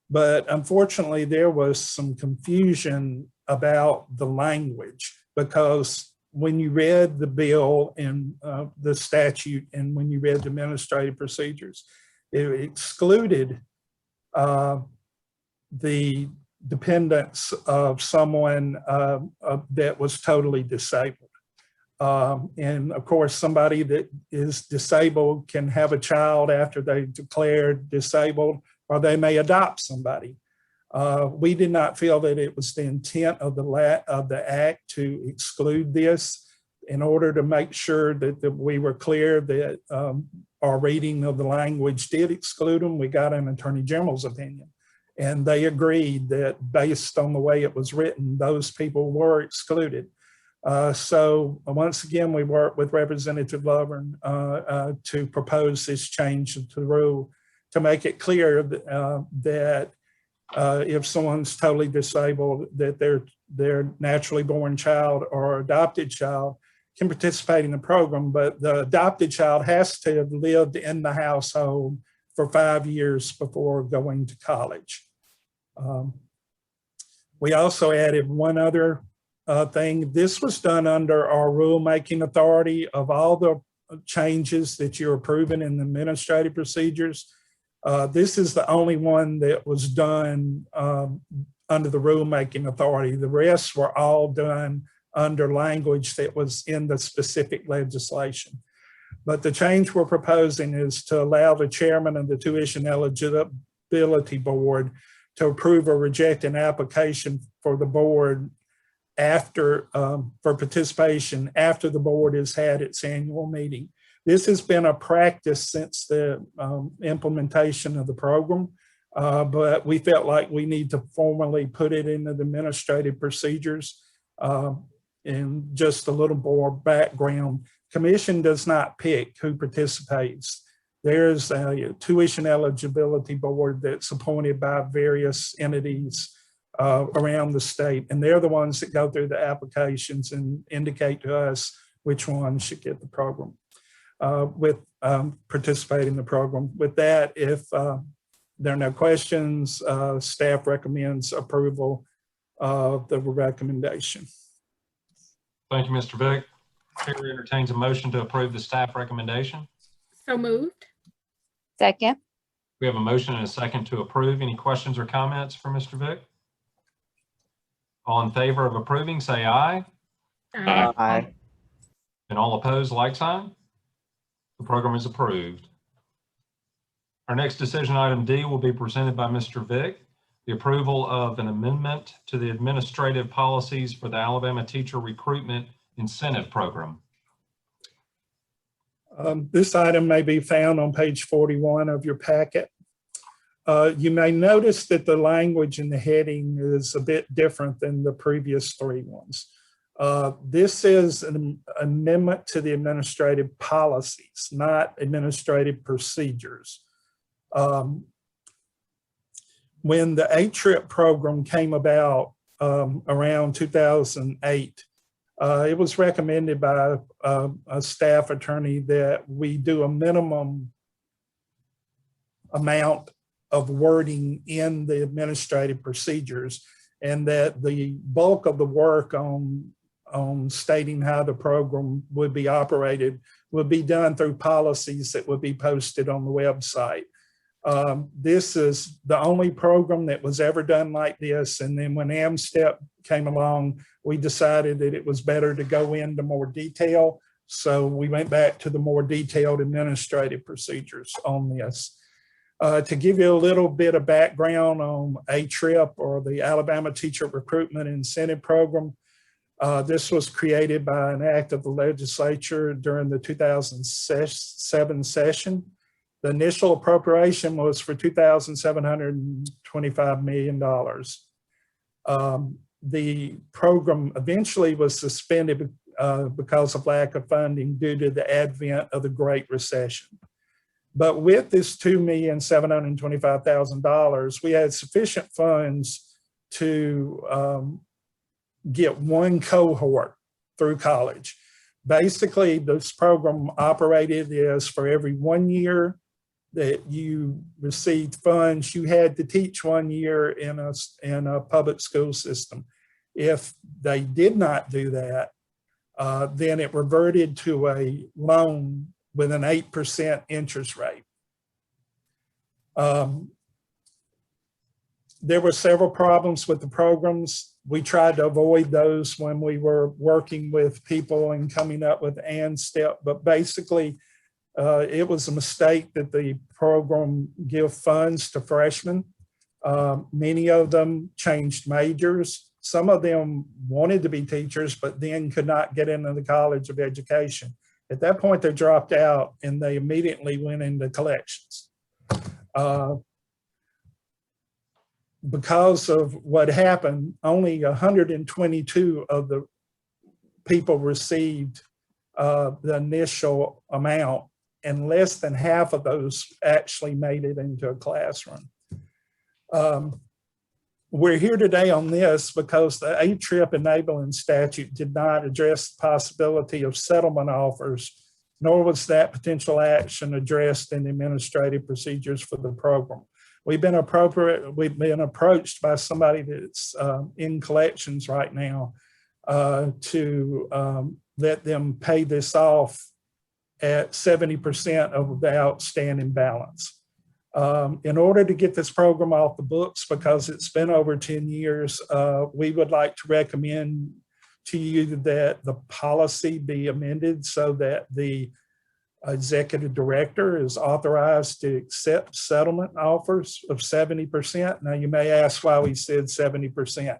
But unfortunately, there was some confusion about the language because when you read the bill and the statute, and when you read the administrative procedures, it excluded the dependence of someone that was totally disabled. And of course, somebody that is disabled can have a child after they declared disabled, or they may adopt somebody. We did not feel that it was the intent of the act to exclude this. In order to make sure that we were clear that our reading of the language did exclude them, we got an Attorney General's opinion. And they agreed that based on the way it was written, those people were excluded. So once again, we worked with Representative Lovern to propose this change to the rule to make it clear that if someone's totally disabled, that their naturally born child or adopted child can participate in the program, but the adopted child has to have lived in the household for 5 years before going to college. We also added one other thing. This was done under our rulemaking authority of all the changes that you're approving in the administrative procedures. This is the only one that was done under the rulemaking authority. The rest were all done under language that was in the specific legislation. But the change we're proposing is to allow the chairman of the Tuition Eligibility Board to approve or reject an application for the board after for participation after the board has had its annual meeting. This has been a practice since the implementation of the program, but we felt like we need to formally put it into the administrative procedures. And just a little more background, Commission does not pick who participates. There's a Tuition Eligibility Board that's appointed by various entities around the state, and they're the ones that go through the applications and indicate to us which ones should get the program. Participate in the program. With that, if there are no questions, staff recommends approval of the recommendation. Thank you, Mr. Vick. Chair entertains a motion to approve the staff recommendation. So moved. Second. We have a motion and a second to approve. Any questions or comments for Mr. Vick? All in favor of approving, say aye. Aye. And all opposed, like sign. The program is approved. Our next decision, item D, will be presented by Mr. Vick. The approval of an amendment to the administrative policies for the Alabama Teacher Recruitment Incentive Program. This item may be found on page 41 of your packet. You may notice that the language in the heading is a bit different than the previous three ones. This is an amendment to the administrative policies, not administrative procedures. When the A-TRIP program came about around 2008, it was recommended by a staff attorney that we do a minimum amount of wording in the administrative procedures, and that the bulk of the work on stating how the program would be operated would be done through policies that would be posted on the website. This is the only program that was ever done like this. And then when AMSTEP came along, we decided that it was better to go into more detail. So we went back to the more detailed administrative procedures on this. To give you a little bit of background on A-TRIP, or the Alabama Teacher Recruitment Incentive Program, this was created by an act of the legislature during the 2007 session. The initial appropriation was for $2,725 million. The program eventually was suspended because of lack of funding due to the advent of the Great Recession. But with this $2,725,000, we had sufficient funds to get one cohort through college. Basically, this program operated as for every 1 year that you received funds, you had to teach 1 year in a public school system. If they did not do that, Then it reverted to a loan with an 8% interest rate. There were several problems with the programs. We tried to avoid those when we were working with people and coming up with ANSTEP, but basically it was a mistake that the program give funds to freshmen. Many of them changed majors. Some of them wanted to be teachers, but then could not get into the College of Education. At that point, they dropped out and they immediately went into collections. Because of what happened, only 122 of the people received the initial amount, and less than half of those actually made it into a classroom. We're here today on this because the ATRIP enabling statute did not address the possibility of settlement offers, nor was that potential action addressed in the administrative procedures for the program. We've been approached by somebody that's in collections right now to let them pay this off at 70% of the outstanding balance. In order to get this program off the books, because it's been over 10 years, we would like to recommend to you that the policy be amended so that the executive director is authorized to accept settlement offers of 70%. Now you may ask why we said 70%.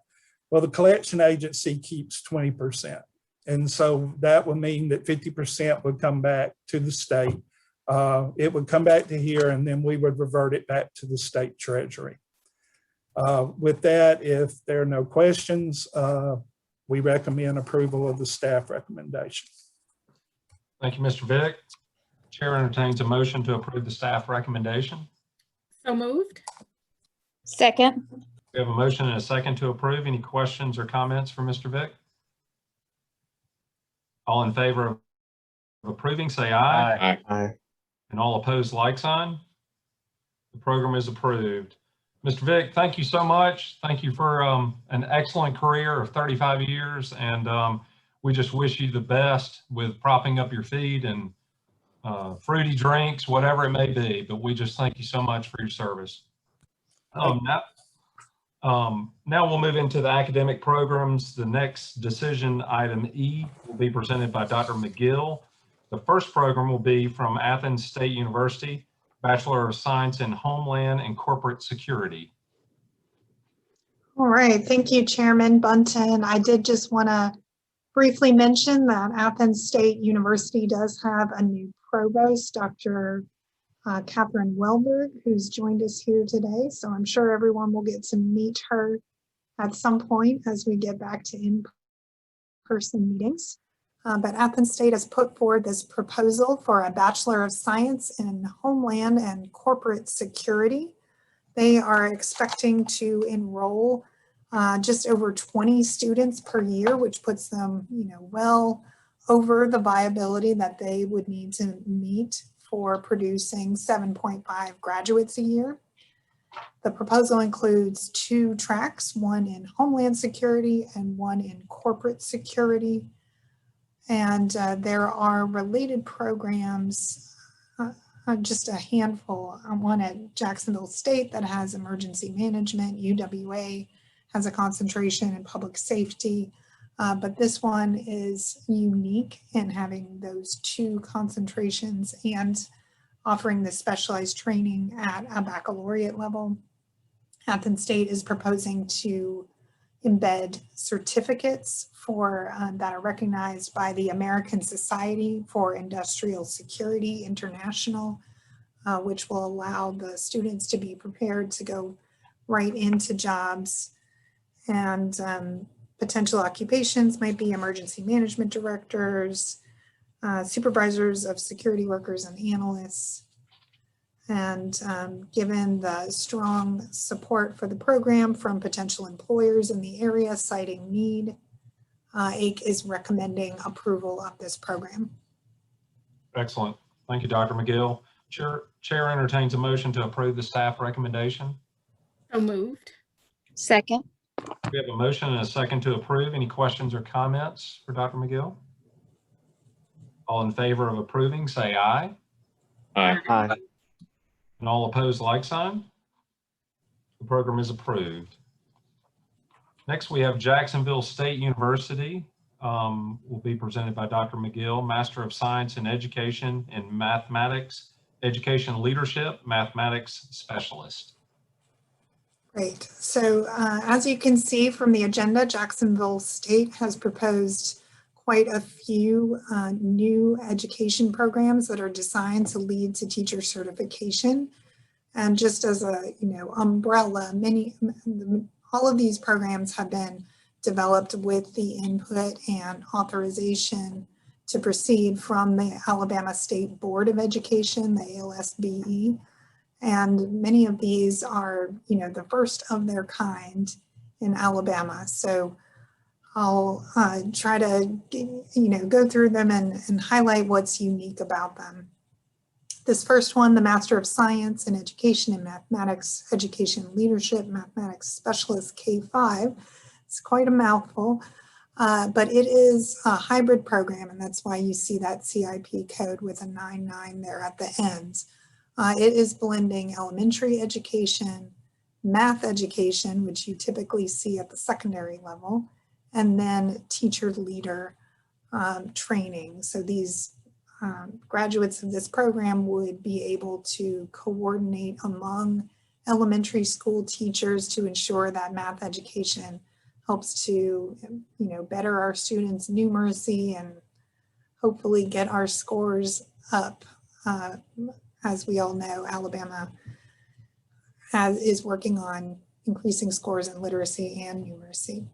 Well, the collection agency keeps 20%. And so that would mean that 50% would come back to the state. It would come back to here and then we would revert it back to the state treasury. With that, if there are no questions, we recommend approval of the staff recommendation. Thank you, Mr. Vick. Chair entertains a motion to approve the staff recommendation. So moved. Second. We have a motion and a second to approve. Any questions or comments for Mr. Vick? All in favor of approving, say aye. Aye. And all opposed, like sign. The program is approved. Mr. Vick, thank you so much. Thank you for an excellent career of 35 years. And we just wish you the best with propping up your feet and fruity drinks, whatever it may be. But we just thank you so much for your service. Now we'll move into the academic programs. The next decision, item E, will be presented by Dr. McGill. The first program will be from Athens State University, Bachelor of Science in Homeland and Corporate Security. All right, thank you, Chairman Bunton. I did just want to briefly mention that Athens State University does have a new provost, Dr. Catherine Welberg, who's joined us here today. So I'm sure everyone will get to meet her at some point as we get back to in-person meetings. But Athens State has put forward this proposal for a Bachelor of Science in Homeland and Corporate Security. They are expecting to enroll just over 20 students per year, which puts them, well over the viability that they would need to meet for producing 7.5 graduates a year. The proposal includes 2 tracks, one in Homeland Security and one in Corporate Security. And there are related programs, just a handful. One at Jacksonville State that has emergency management. UWA has a concentration in public safety. But this one is unique in having those 2 concentrations and offering the specialized training at a baccalaureate level. Athens State is proposing to embed certificates for that are recognized by the American Society for Industrial Security International, which will allow the students to be prepared to go right into jobs. And potential occupations might be emergency management directors, supervisors of security workers and analysts. And given the strong support for the program from potential employers in the area citing need, AIC is recommending approval of this program. Excellent. Thank you, Dr. McGill. Chair entertains a motion to approve the staff recommendation. So moved. Second. We have a motion and a second to approve. Any questions or comments for Dr. McGill? All in favor of approving, say aye. Aye. And all opposed, like sign. The program is approved. Next, we have Jacksonville State University. Will be presented by Dr. McGill, Master of Science in Education in Mathematics, Education Leadership, Mathematics Specialist. Great. So as you can see from the agenda, Jacksonville State has proposed quite a few new education programs that are designed to lead to teacher certification. And just as a umbrella, all of these programs have been developed with the input and authorization to proceed from the Alabama State Board of Education, the ALSBE. And many of these are, the first of their kind in Alabama. So I'll try to, go through them and highlight what's unique about them. This first one, the Master of Science in Education in Mathematics, Education Leadership, Mathematics Specialist K-5. It's quite a mouthful, but it is a hybrid program, and that's why you see that CIP code with a 99 there at the end. It is blending elementary education, math education, which you typically see at the secondary level, and then teacher leader training. So these graduates of this program would be able to coordinate among elementary school teachers to ensure that math education helps to, better our students' numeracy and hopefully get our scores up. As we all know, Alabama is working on increasing scores in literacy and numeracy.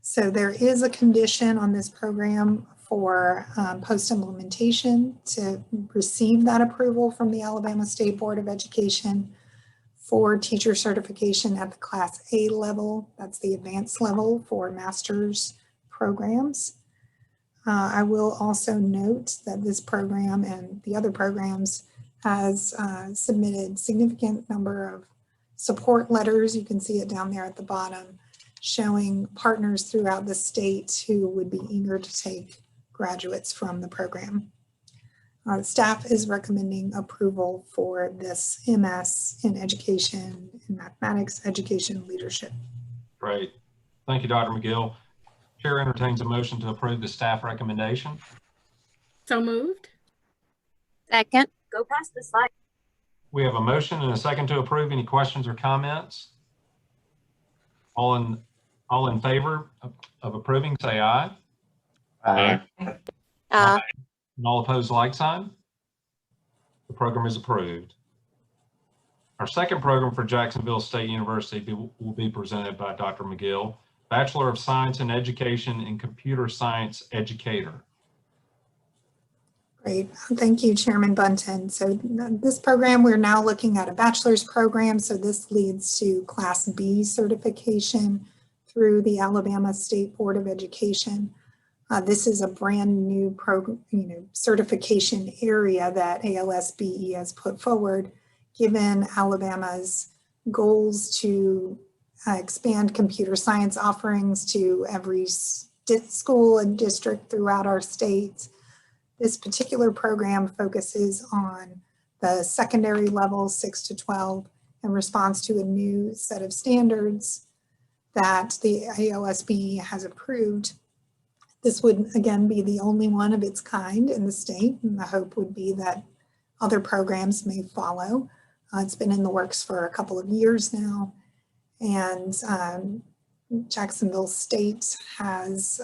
So there is a condition on this program for post-implementation to receive that approval from the Alabama State Board of Education for teacher certification at the Class A level. That's the advanced level for master's programs. I will also note that this program and the other programs has submitted significant number of support letters. You can see it down there at the bottom, showing partners throughout the state who would be eager to take graduates from the program. Staff is recommending approval for this MS in Education in Mathematics, Education Leadership. Great. Thank you, Dr. McGill. Chair entertains a motion to approve the staff recommendation. So moved. Second. Go past the slide. We have a motion and a second to approve. Any questions or comments? All in favor of approving, say aye. Aye. And all opposed, like sign. The program is approved. Our second program for Jacksonville State University will be presented by Dr. McGill, Bachelor of Science in Education and Computer Science Educator. Great. Thank you, Chairman Bunton. So this program, we're now looking at a bachelor's program. So this leads to Class B certification through the Alabama State Board of Education. This is a brand new program, certification area that ALSBE has put forward, given Alabama's goals to expand computer science offerings to every school and district throughout our state. This particular program focuses on the secondary level 6 to 12 in response to a new set of standards that the ALSBE has approved. This would, again, be the only one of its kind in the state, and the hope would be that other programs may follow. It's been in the works for a couple of years now, and Jacksonville State has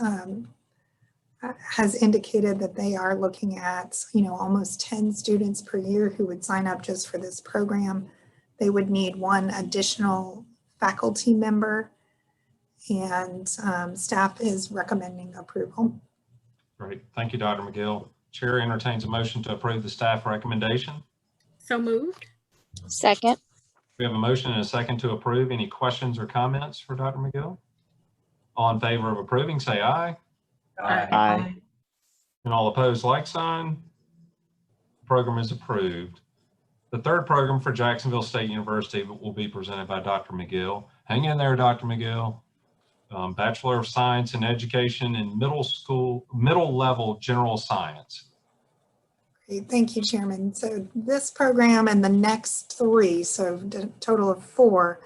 indicated that they are looking at, almost 10 students per year who would sign up just for this program. They would need one additional faculty member, and staff is recommending approval. Great. Thank you, Dr. McGill. Chair entertains a motion to approve the staff recommendation. So moved. Second. We have a motion and a second to approve. Any questions or comments for Dr. McGill? All in favor of approving, say aye. Aye. And all opposed, like sign. The program is approved. The third program for Jacksonville State University will be presented by Dr. McGill. Hang in there, Dr. McGill. Bachelor of Science in Education in middle level general science. Great, thank you, Chairman. So this program and the next three, so a total of 4,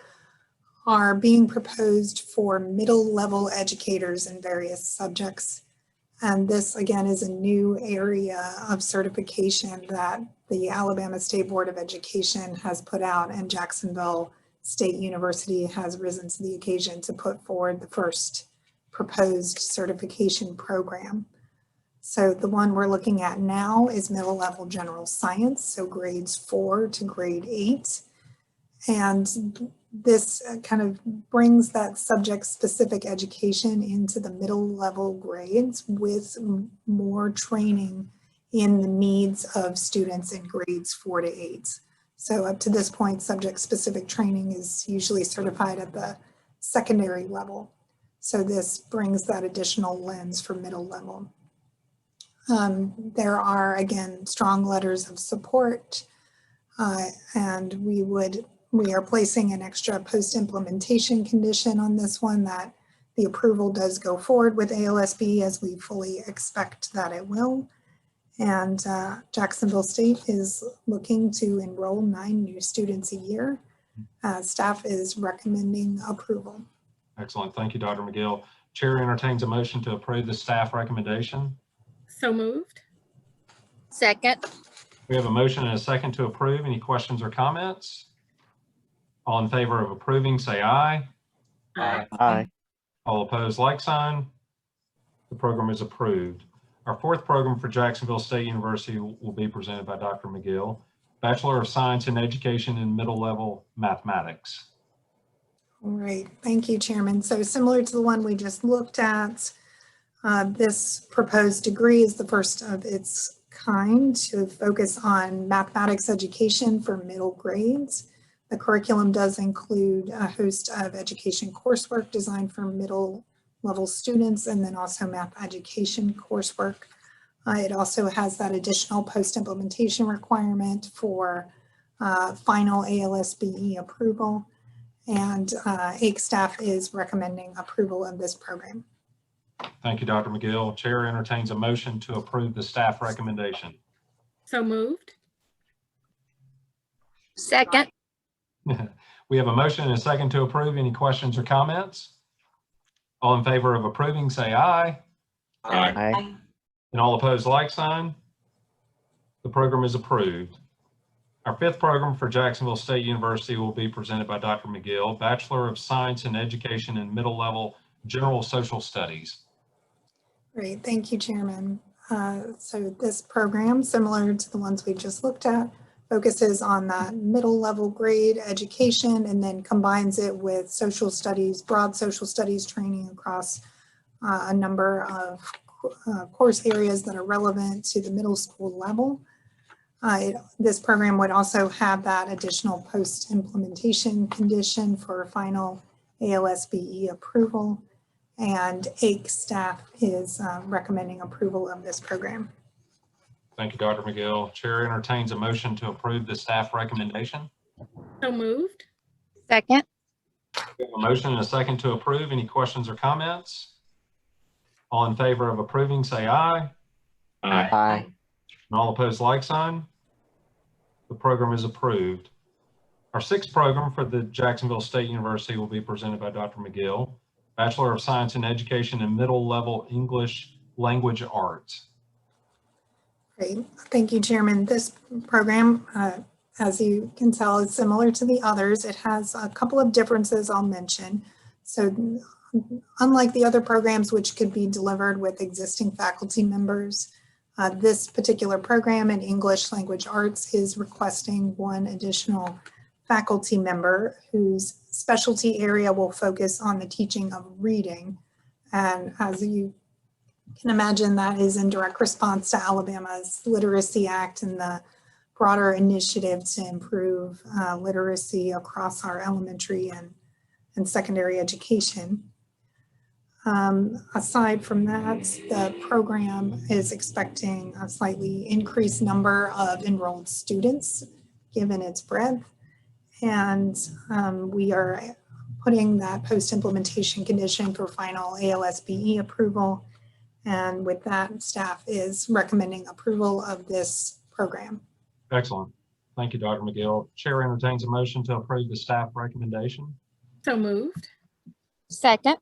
are being proposed for middle level educators in various subjects. And this, again, is a new area of certification that the Alabama State Board of Education has put out, and Jacksonville State University has risen to the occasion to put forward the first proposed certification program. So the one we're looking at now is middle level general science, so grades 4 to grade 8. And this kind of brings that subject specific education into the middle level grades with more training in the needs of students in grades 4 to 8. So up to this point, subject specific training is usually certified at the secondary level. So this brings that additional lens for middle level. There are, again, strong letters of support, and we are placing an extra post-implementation condition on this one, that the approval does go forward with ALSB, as we fully expect that it will. And Jacksonville State is looking to enroll 9 new students a year. Staff is recommending approval. Excellent. Thank you, Dr. McGill. Chair entertains a motion to approve the staff recommendation. So moved. Second. We have a motion and a second to approve. Any questions or comments? All in favor of approving, say aye. Aye. All opposed, like sign. The program is approved. Our 4th program for Jacksonville State University will be presented by Dr. McGill. Bachelor of Science in Education in Middle Level Mathematics. All right, thank you, Chairman. So similar to the one we just looked at, this proposed degree is the first of its kind to focus on mathematics education for middle grades. The curriculum does include a host of education coursework designed for middle level students, and then also math education coursework. It also has that additional post-implementation requirement for final ALSBE approval, and AIC staff is recommending approval of this program. Thank you, Dr. McGill. Chair entertains a motion to approve the staff recommendation. So moved. Second. We have a motion and a second to approve. Any questions or comments? All in favor of approving, say aye. Aye. And all opposed, like sign. The program is approved. Our 5th program for Jacksonville State University will be presented by Dr. McGill, Bachelor of Science in Education in Middle Level General Social Studies. Great, thank you, Chairman. So this program, similar to the ones we just looked at, focuses on that middle level grade education and then combines it with social studies, broad social studies training across a number of course areas that are relevant to the middle school level. This program would also have that additional post-implementation condition for final ALSBE approval, and AIC staff is recommending approval of this program. Thank you, Dr. McGill. Chair entertains a motion to approve the staff recommendation. So moved. Second. We have a motion and a second to approve. Any questions or comments? All in favor of approving, say aye. Aye. And all opposed, like sign. The program is approved. Our 6th program for the Jacksonville State University will be presented by Dr. McGill, Bachelor of Science in Education in Middle Level English Language Arts. Great, thank you, Chairman. This program, as you can tell, is similar to the others. It has a couple of differences I'll mention. So unlike the other programs, which could be delivered with existing faculty members, this particular program in English Language Arts is requesting 1 additional faculty member whose specialty area will focus on the teaching of reading. And as you can imagine, that is in direct response to Alabama's Literacy Act and the broader initiative to improve literacy across our elementary and secondary education. Aside from that, the program is expecting a slightly increased number of enrolled students given its breadth. And we are putting that post-implementation condition for final ALSBE approval. And with that, staff is recommending approval of this program. Excellent. Thank you, Dr. McGill. Chair entertains a motion to approve the staff recommendation. So moved. Second.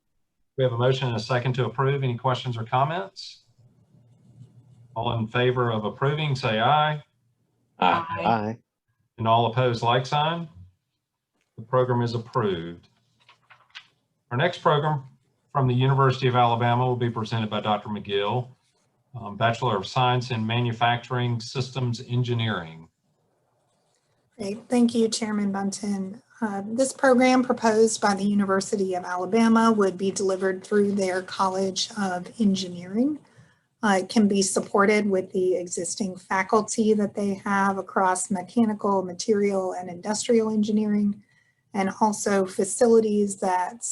We have a motion and a second to approve. Any questions or comments? All in favor of approving, say aye. Aye. And all opposed, like sign. The program is approved. Our next program from the University of Alabama will be presented by Dr. McGill, Bachelor of Science in Manufacturing Systems Engineering. Great, thank you, Chairman Bunton. This program proposed by the University of Alabama would be delivered through their College of Engineering. It can be supported with the existing faculty that they have across mechanical, material, and industrial engineering, and also facilities that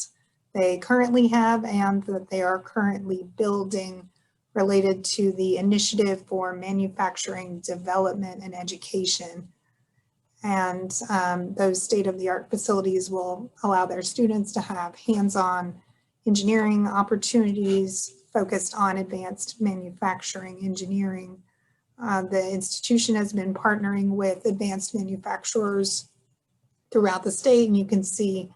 they currently have and that they are currently building related to the Initiative for Manufacturing Development and Education. And those state-of-the-art facilities will allow their students to have hands-on engineering opportunities focused on advanced manufacturing engineering. The institution has been partnering with advanced manufacturers throughout the state, and you can see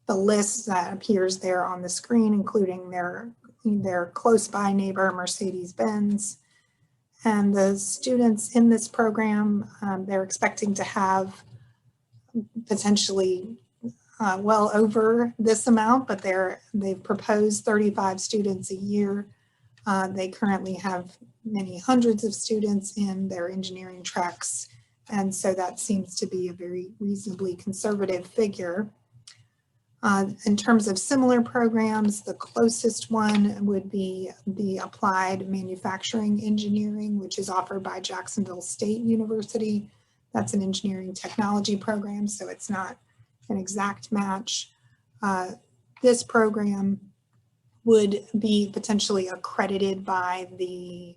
the list that appears there on the screen, including their close by neighbor, Mercedes-Benz. And the students in this program, they're expecting to have potentially well over this amount, but they've proposed 35 students a year. They currently have many hundreds of students in their engineering tracks. And so that seems to be a very reasonably conservative figure. In terms of similar programs, the closest one would be the Applied Manufacturing Engineering, which is offered by Jacksonville State University. That's an engineering technology program, so it's not an exact match. This program would be potentially accredited by the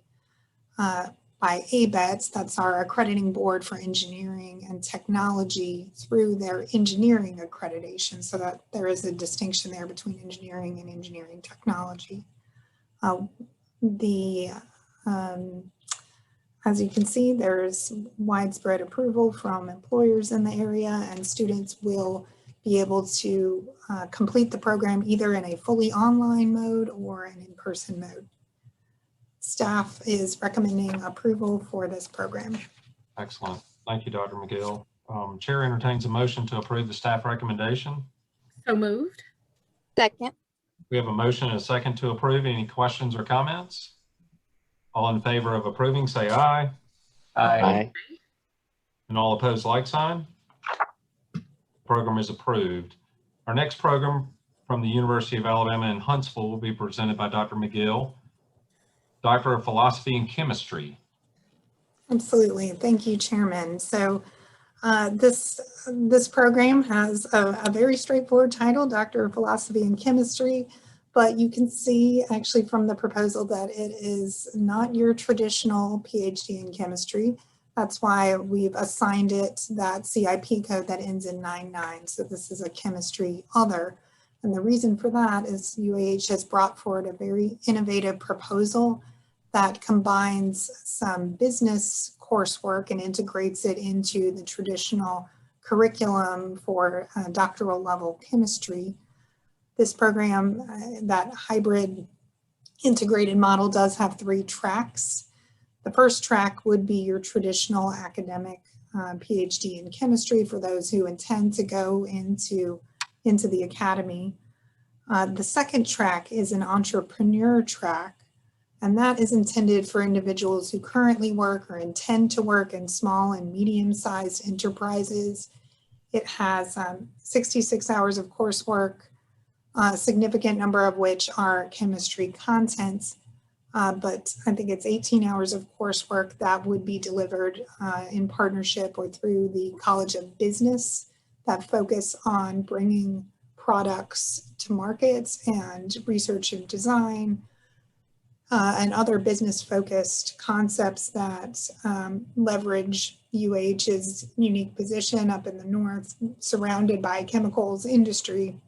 by ABETS, that's our accrediting board for engineering and technology, through their engineering accreditation, so that there is a distinction there between engineering and engineering technology. As you can see, there's widespread approval from employers in the area, and students will be able to complete the program either in a fully online mode or an in-person mode. Staff is recommending approval for this program. Excellent. Thank you, Dr. McGill. Chair entertains a motion to approve the staff recommendation. So moved. Second. We have a motion and a second to approve. Any questions or comments? All in favor of approving, say aye. Aye. And all opposed, like sign. Program is approved. Our next program from the University of Alabama in Huntsville will be presented by Dr. McGill, Doctor of Philosophy and Chemistry. Absolutely. Thank you, Chairman. So this program has a very straightforward title, Doctor of Philosophy and Chemistry, but you can see actually from the proposal that it is not your traditional PhD in chemistry. That's why we've assigned it that CIP code that ends in 99. So this is a chemistry other. And the reason for that is UAH has brought forward a very innovative proposal that combines some business coursework and integrates it into the traditional curriculum for doctoral level chemistry. This program, that hybrid integrated model, does have 3 tracks. The first track would be your traditional academic PhD in chemistry for those who intend to go into the academy. The second track is an entrepreneur track, and that is intended for individuals who currently work or intend to work in small and medium-sized enterprises. It has 66 hours of coursework, a significant number of which are chemistry contents, but I think it's 18 hours of coursework that would be delivered in partnership or through the College of Business that focus on bringing products to markets and research and design, and other business-focused concepts that leverage UAH's unique position up in the north, surrounded by chemicals industry,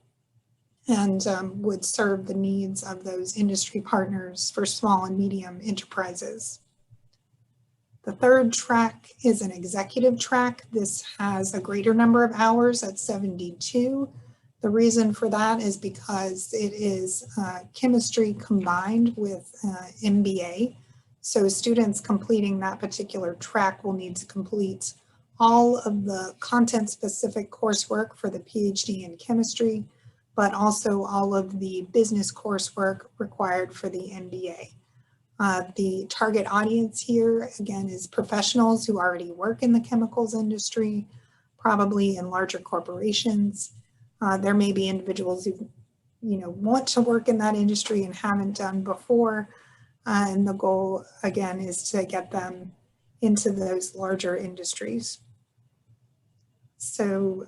and would serve the needs of those industry partners for small and medium enterprises. The third track is an executive track. This has a greater number of hours at 72. The reason for that is because it is chemistry combined with MBA. So students completing that particular track will need to complete all of the content-specific coursework for the PhD in chemistry, but also all of the business coursework required for the MBA. The target audience here, again, is professionals who already work in the chemicals industry, probably in larger corporations. There may be individuals who, want to work in that industry and haven't done before. And the goal, again, is to get them into those larger industries. So,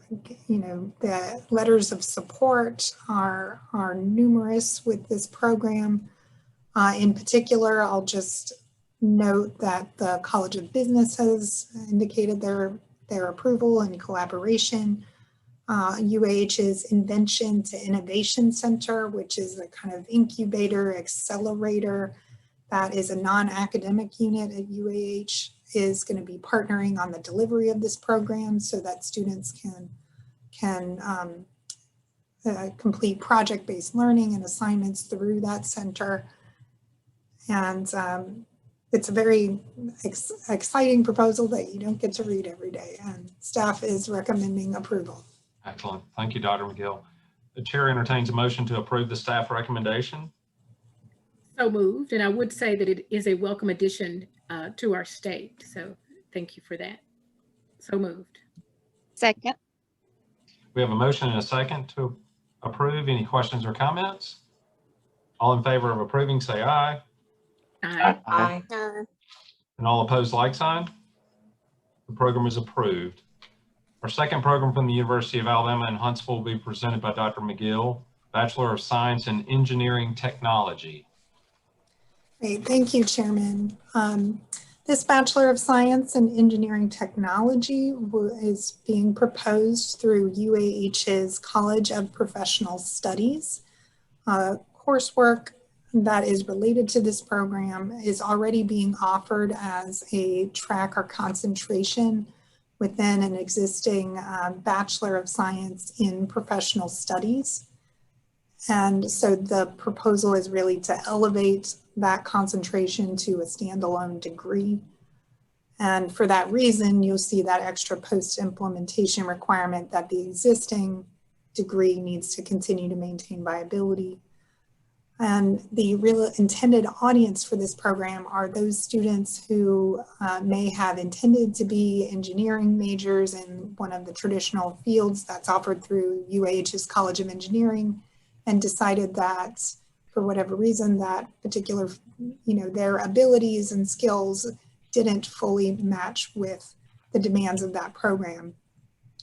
the letters of support are numerous with this program. In particular, I'll just note that the College of Business has indicated their approval and collaboration. UAH's Invention to Innovation Center, which is a kind of incubator, accelerator, that is a non-academic unit at UAH, is going to be partnering on the delivery of this program so that students can complete project-based learning and assignments through that center. And it's a very exciting proposal that you don't get to read every day, and staff is recommending approval. Excellent. Thank you, Dr. McGill. The chair entertains a motion to approve the staff recommendation. So moved. And I would say that it is a welcome addition to our state. So thank you for that. So moved. Second. We have a motion and a second to approve. Any questions or comments? All in favor of approving, say aye. Aye. Aye. And all opposed, like sign. The program is approved. Our second program from the University of Alabama in Huntsville will be presented by Dr. McGill, Bachelor of Science in Engineering Technology. Great, thank you, Chairman. This Bachelor of Science in Engineering Technology is being proposed through UAH's College of Professional Studies. Coursework that is related to this program is already being offered as a track or concentration within an existing Bachelor of Science in Professional Studies. And so the proposal is really to elevate that concentration to a standalone degree. And for that reason, you'll see that extra post-implementation requirement that the existing degree needs to continue to maintain viability. And the real intended audience for this program are those students who may have intended to be engineering majors in one of the traditional fields that's offered through UAH's College of Engineering, and decided that for whatever reason that particular, their abilities and skills didn't fully match with the demands of that program.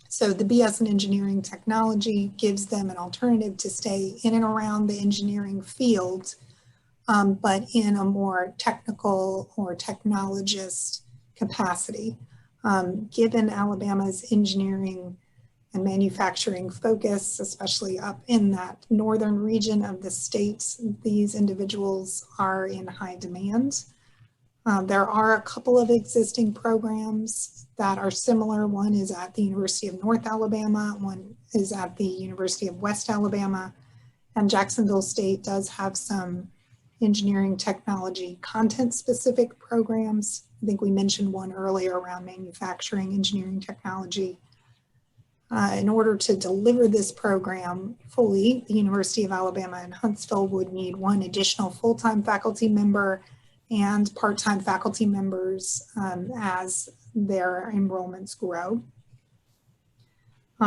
So the BS in Engineering Technology gives them an alternative to stay in and around the engineering field, but in a more technical or technologist capacity. Given Alabama's engineering and manufacturing focus, especially up in that northern region of the state, these individuals are in high demand. There are a couple of existing programs that are similar. One is at the University of North Alabama, one is at the University of West Alabama, and Jacksonville State does have some engineering technology content-specific programs. I think we mentioned one earlier around manufacturing engineering technology. In order to deliver this program fully, the University of Alabama in Huntsville would need one additional full-time faculty member and part-time faculty members as their enrollments grow.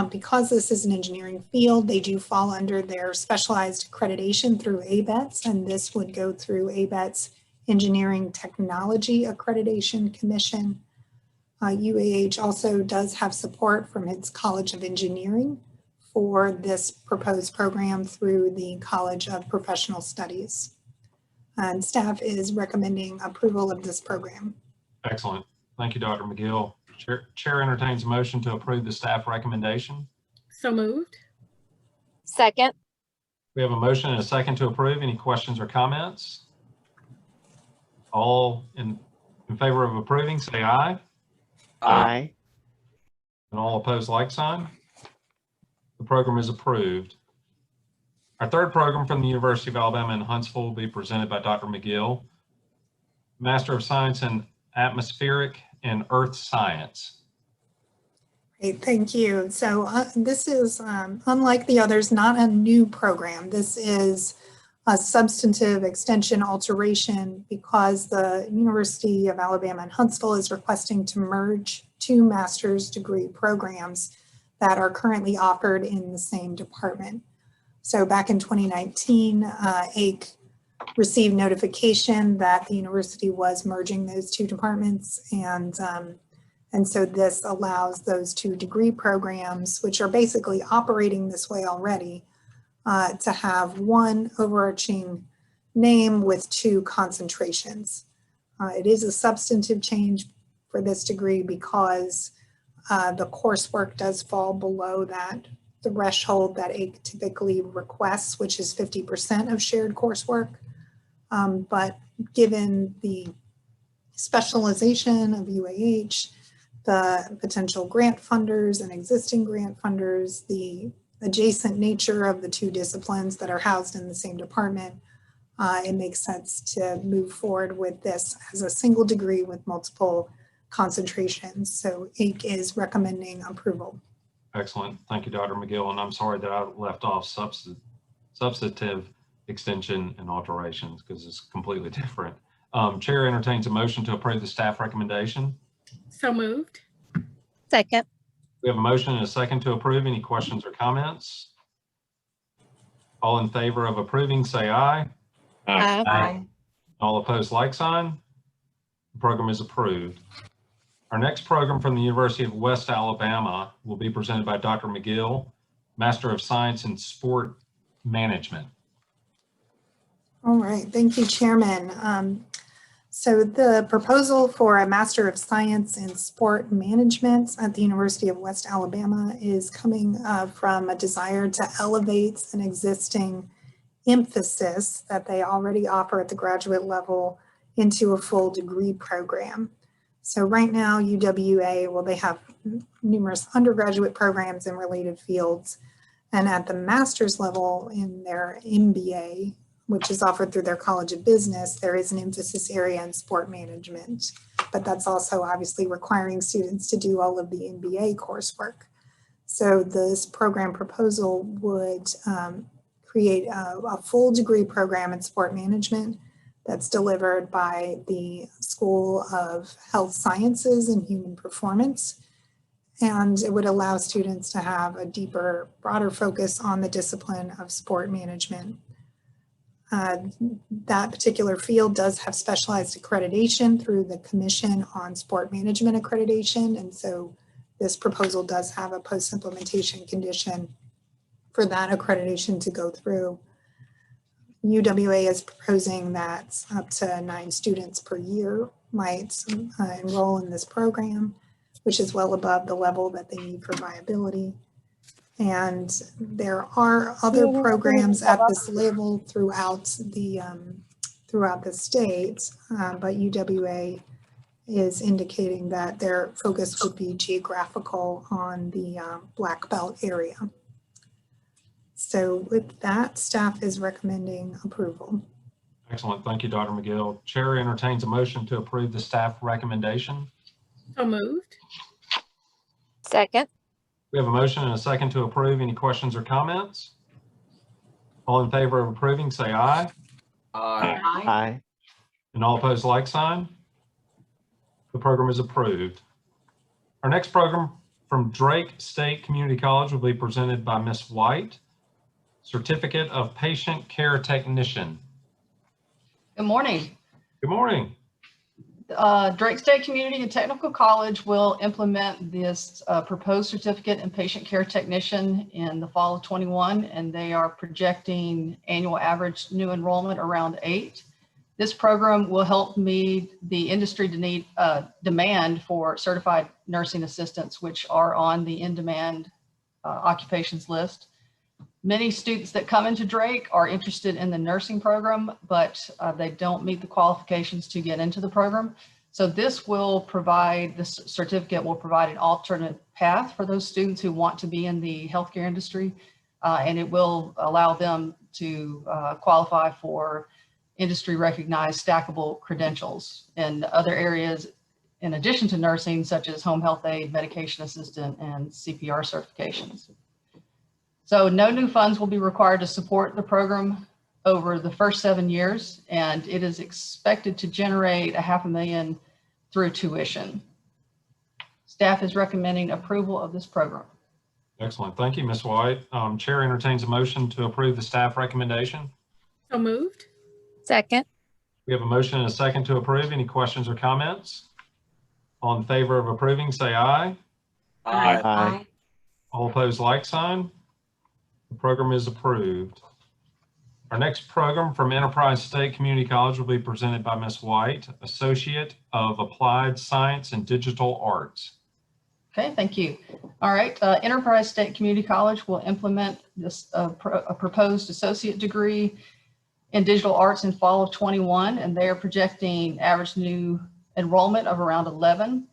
Because this is an engineering field, they do fall under their specialized accreditation through ABETS, and this would go through ABETS Engineering Technology Accreditation Commission. UAH also does have support from its College of Engineering for this proposed program through the College of Professional Studies. And staff is recommending approval of this program. Excellent. Thank you, Dr. McGill. Chair entertains a motion to approve the staff recommendation. So moved. Second. We have a motion and a second to approve. Any questions or comments? All in favor of approving, say aye. Aye. And all opposed, like sign. The program is approved. Our third program from the University of Alabama in Huntsville will be presented by Dr. McGill, Master of Science in Atmospheric and Earth Science. Great, thank you. So this is, unlike the others, not a new program. This is a substantive extension alteration because the University of Alabama in Huntsville is requesting to merge two master's degree programs that are currently offered in the same department. So back in 2019, AIC received notification that the university was merging those two departments, and so this allows those two degree programs, which are basically operating this way already, to have one overarching name with two concentrations. It is a substantive change for this degree because the coursework does fall below that threshold that AIC typically requests, which is 50% of shared coursework. But given the specialization of UAH, the potential grant funders and existing grant funders, the adjacent nature of the two disciplines that are housed in the same department, it makes sense to move forward with this as a single degree with multiple concentrations. So AIC is recommending approval. Excellent. Thank you, Dr. McGill. And I'm sorry that I left off substantive extension and alterations because it's completely different. Chair entertains a motion to approve the staff recommendation. So moved. Second. We have a motion and a second to approve. Any questions or comments? All in favor of approving, say aye. Aye. All opposed, like sign. The program is approved. Our next program from the University of West Alabama will be presented by Dr. McGill, Master of Science in Sport Management. All right, thank you, Chairman. So the proposal for a Master of Science in Sport Management at the University of West Alabama is coming from a desire to elevate an existing emphasis that they already offer at the graduate level into a full degree program. So right now, UWA, well, they have numerous undergraduate programs in related fields. And at the master's level in their MBA, which is offered through their College of Business, there is an emphasis area in sport management. But that's also obviously requiring students to do all of the MBA coursework. So this program proposal would create a full degree program in sport management that's delivered by the School of Health Sciences and Human Performance. And it would allow students to have a deeper, broader focus on the discipline of sport management. That particular field does have specialized accreditation through the Commission on Sport Management Accreditation. And so this proposal does have a post-implementation condition for that accreditation to go through. UWA is proposing that up to 9 students per year might enroll in this program, which is well above the level that they need for viability. And there are other programs at this level throughout the state, but UWA is indicating that their focus would be geographical on the Black Belt area. So with that, staff is recommending approval. Excellent. Thank you, Dr. McGill. Chair entertains a motion to approve the staff recommendation. So moved. Second. We have a motion and a second to approve. Any questions or comments? All in favor of approving, say aye. Aye. And all opposed, like sign. The program is approved. Our next program from Drake State Community College will be presented by Ms. White, Certificate of Patient Care Technician. Good morning. Good morning. Drake State Community and Technical College will implement this proposed certificate in patient care technician in the fall of 21, and they are projecting annual average new enrollment around 8. This program will help meet the industry demand for certified nursing assistants, which are on the in-demand occupations list. Many students that come into Drake are interested in the nursing program, but they don't meet the qualifications to get into the program. So this certificate will provide an alternate path for those students who want to be in the healthcare industry, and it will allow them to qualify for industry recognized stackable credentials in other areas in addition to nursing, such as home health aide, medication assistant, and CPR certifications. So no new funds will be required to support the program over the first 7 years, and it is expected to generate $500,000 through tuition. Staff is recommending approval of this program. Excellent. Thank you, Ms. White. Chair entertains a motion to approve the staff recommendation. So moved. Second. We have a motion and a second to approve. Any questions or comments? All in favor of approving, say aye. Aye. All opposed, like sign. The program is approved. Our next program from Enterprise State Community College will be presented by Ms. White, Associate of Applied Science and Digital Arts. Okay, thank you. All right, Enterprise State Community College will implement this a proposed associate degree in digital arts in fall of 21, and they are projecting average new enrollment of around 11.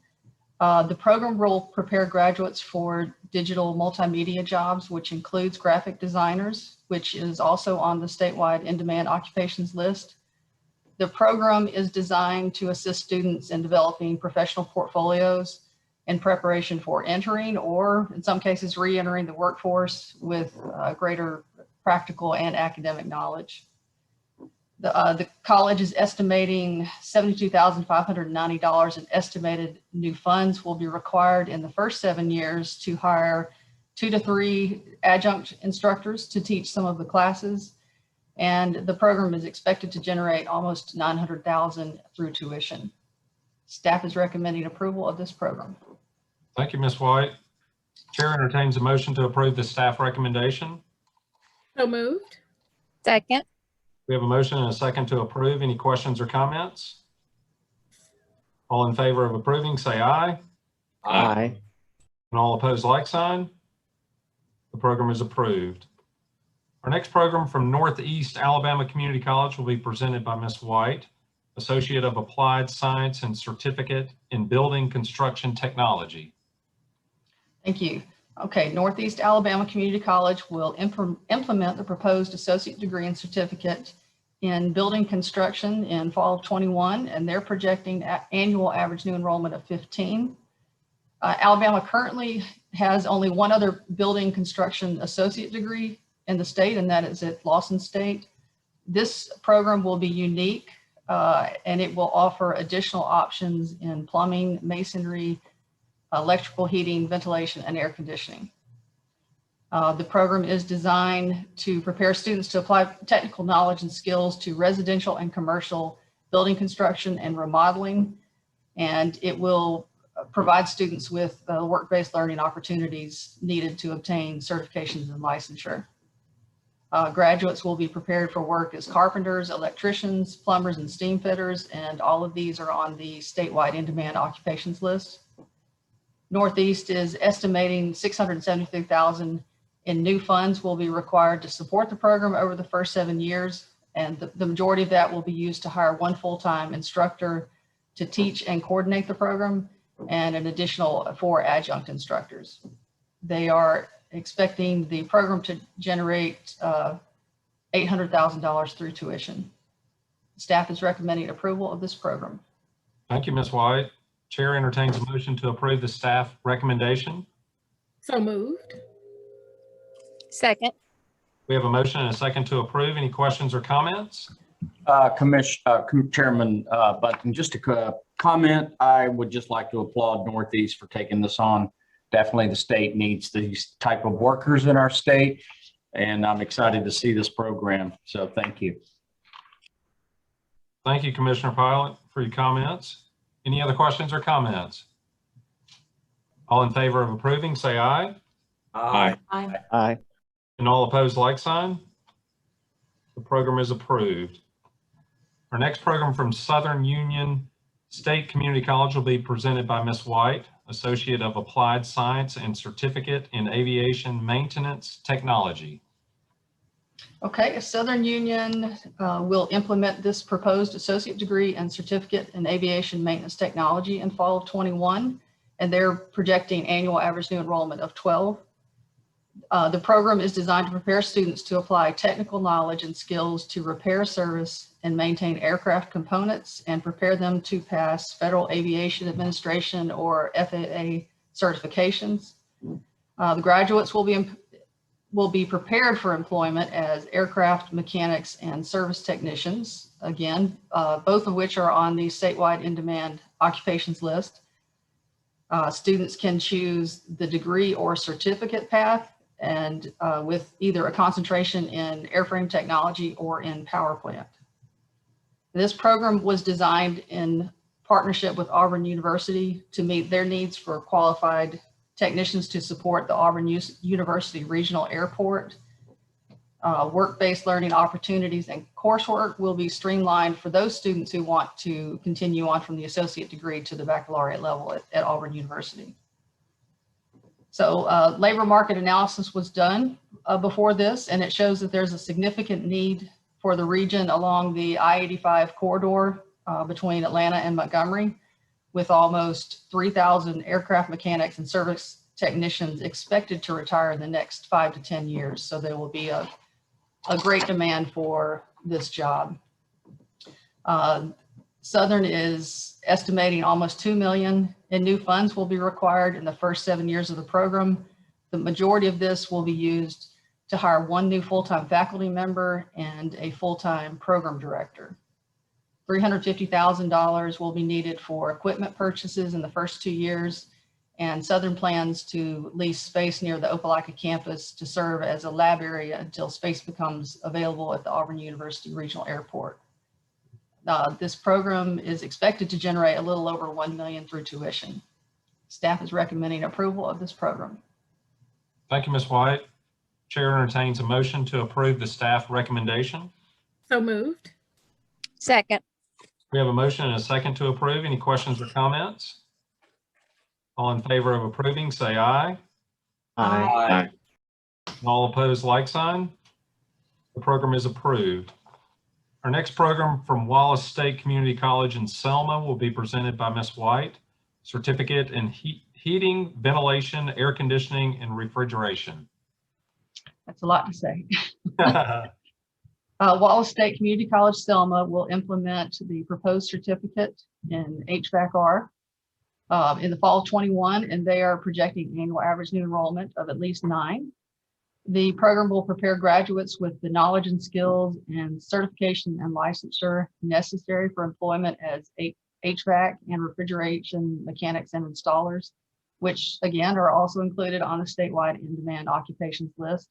The program will prepare graduates for digital multimedia jobs, which includes graphic designers, which is also on the statewide in-demand occupations list. The program is designed to assist students in developing professional portfolios in preparation for entering, or in some cases, re-entering the workforce with greater practical and academic knowledge. The college is estimating $72,590 in estimated new funds will be required in the first 7 years to hire 2 to 3 adjunct instructors to teach some of the classes. And the program is expected to generate almost $900,000 through tuition. Staff is recommending approval of this program. Thank you, Ms. White. Chair entertains a motion to approve the staff recommendation. So moved. Second. We have a motion and a second to approve. Any questions or comments? All in favor of approving, say aye. Aye. And all opposed, like sign. The program is approved. Our next program from Northeast Alabama Community College will be presented by Ms. White, Associate of Applied Science and Certificate in Building Construction Technology. Thank you. Okay, Northeast Alabama Community College will implement the proposed associate degree and certificate in building construction in fall of 21, and they're projecting annual average new enrollment of 15. Alabama currently has only one other building construction associate degree in the state, and that is at Lawson State. This program will be unique, and it will offer additional options in plumbing, masonry, electrical, heating, ventilation, and air conditioning. The program is designed to prepare students to apply technical knowledge and skills to residential and commercial building construction and remodeling, and it will provide students with work-based learning opportunities needed to obtain certifications and licensure. Graduates will be prepared for work as carpenters, electricians, plumbers, and steam fitters, and all of these are on the statewide in-demand occupations list. Northeast is estimating $673,000 in new funds will be required to support the program over the first 7 years, and the majority of that will be used to hire 1 full-time instructor to teach and coordinate the program, and an additional 4 adjunct instructors. They are expecting the program to generate $800,000 through tuition. Staff is recommending approval of this program. Thank you, Ms. White. Chair entertains a motion to approve the staff recommendation. So moved. Second. We have a motion and a second to approve. Any questions or comments? Chairman Bunting, just a comment. I would just like to applaud Northeast for taking this on. Definitely the state needs these type of workers in our state, and I'm excited to see this program. So thank you. Thank you, Commissioner Pilot, for your comments. Any other questions or comments? All in favor of approving, say aye. Aye. Aye. And all opposed, like sign. The program is approved. Our next program from Southern Union State Community College will be presented by Ms. White, Associate of Applied Science and Certificate in Aviation Maintenance Technology. Okay, Southern Union will implement this proposed associate degree and certificate in aviation maintenance technology in fall of 21, and they're projecting annual average new enrollment of 12. The program is designed to prepare students to apply technical knowledge and skills to repair, service, and maintain aircraft components and prepare them to pass Federal Aviation Administration or FAA certifications. The graduates will be prepared for employment as aircraft mechanics and service technicians, again, both of which are on the statewide in-demand occupations list. Students can choose the degree or certificate path, and with either a concentration in airframe technology or in power plant. This program was designed in partnership with Auburn University to meet their needs for qualified technicians to support the Auburn University Regional Airport. Work-based learning opportunities and coursework will be streamlined for those students who want to continue on from the associate degree to the baccalaureate level at Auburn University. So labor market analysis was done before this, and it shows that there's a significant need for the region along the I-85 corridor between Atlanta and Montgomery, with almost 3,000 aircraft mechanics and service technicians expected to retire in the next 5 to 10 years. So there will be a great demand for this job. Southern is estimating almost $2 million in new funds will be required in the first 7 years of the program. The majority of this will be used to hire 1 new full-time faculty member and a full-time program director. $350,000 will be needed for equipment purchases in the first 2 years, and Southern plans to lease space near the Opelika campus to serve as a lab area until space becomes available at the Auburn University Regional Airport. This program is expected to generate a little over $1 million through tuition. Staff is recommending approval of this program. Thank you, Ms. White. Chair entertains a motion to approve the staff recommendation. So moved. Second. We have a motion and a second to approve. Any questions or comments? All in favor of approving, say aye. Aye. And all opposed, like sign. The program is approved. Our next program from Wallace State Community College in Selma will be presented by Ms. White. Certificate in Heating, Ventilation, Air Conditioning, and Refrigeration. That's a lot to say. Wallace State Community College Selma will implement the proposed certificate in HVAC-R in the fall of 21, and they are projecting annual average new enrollment of at least 9. The program will prepare graduates with the knowledge and skills and certification and licensure necessary for employment as HVAC and refrigeration mechanics and installers, which again are also included on the statewide in-demand occupations list.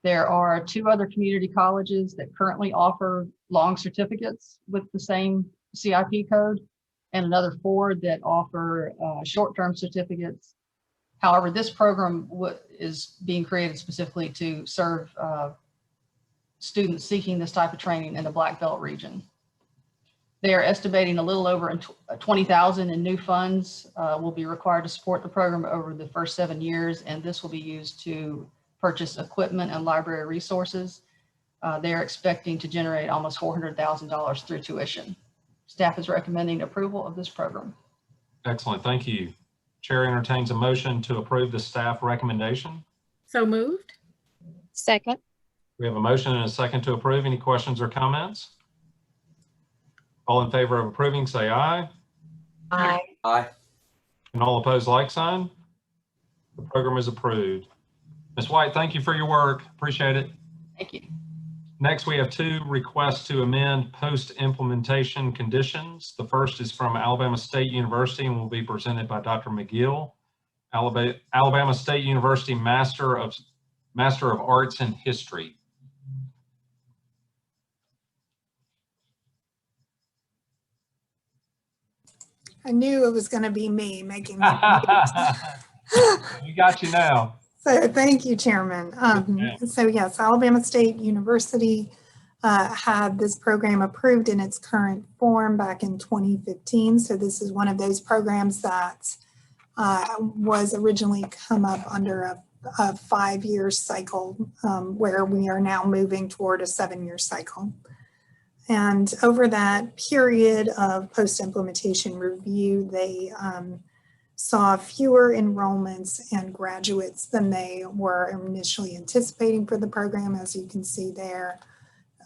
There are 2 other community colleges that currently offer long certificates with the same CIP code, and another 4 that offer short-term certificates. However, this program is being created specifically to serve students seeking this type of training in the Black Belt region. They are estimating a little over 20,000 in new funds will be required to support the program over the first 7 years, and this will be used to purchase equipment and library resources. They are expecting to generate almost $400,000 through tuition. Staff is recommending approval of this program. Excellent, thank you. Chair entertains a motion to approve the staff recommendation. So moved. Second. We have a motion and a second to approve. Any questions or comments? All in favor of approving, say aye. Aye. Aye. And all opposed, like sign. The program is approved. Ms. White, thank you for your work. Appreciate it. Thank you. Next, we have 2 requests to amend post-implementation conditions. The first is from Alabama State University and will be presented by Dr. McGill. Alabama State University Master of Arts in History. I knew it was going to be me making that. We got you now. So thank you, Chairman. So yes, Alabama State University had this program approved in its current form back in 2015. So this is one of those programs that was originally come up under a a 5-year cycle, where we are now moving toward a 7-year cycle. And over that period of post-implementation review, they saw fewer enrollments and graduates than they were initially anticipating for the program, as you can see there.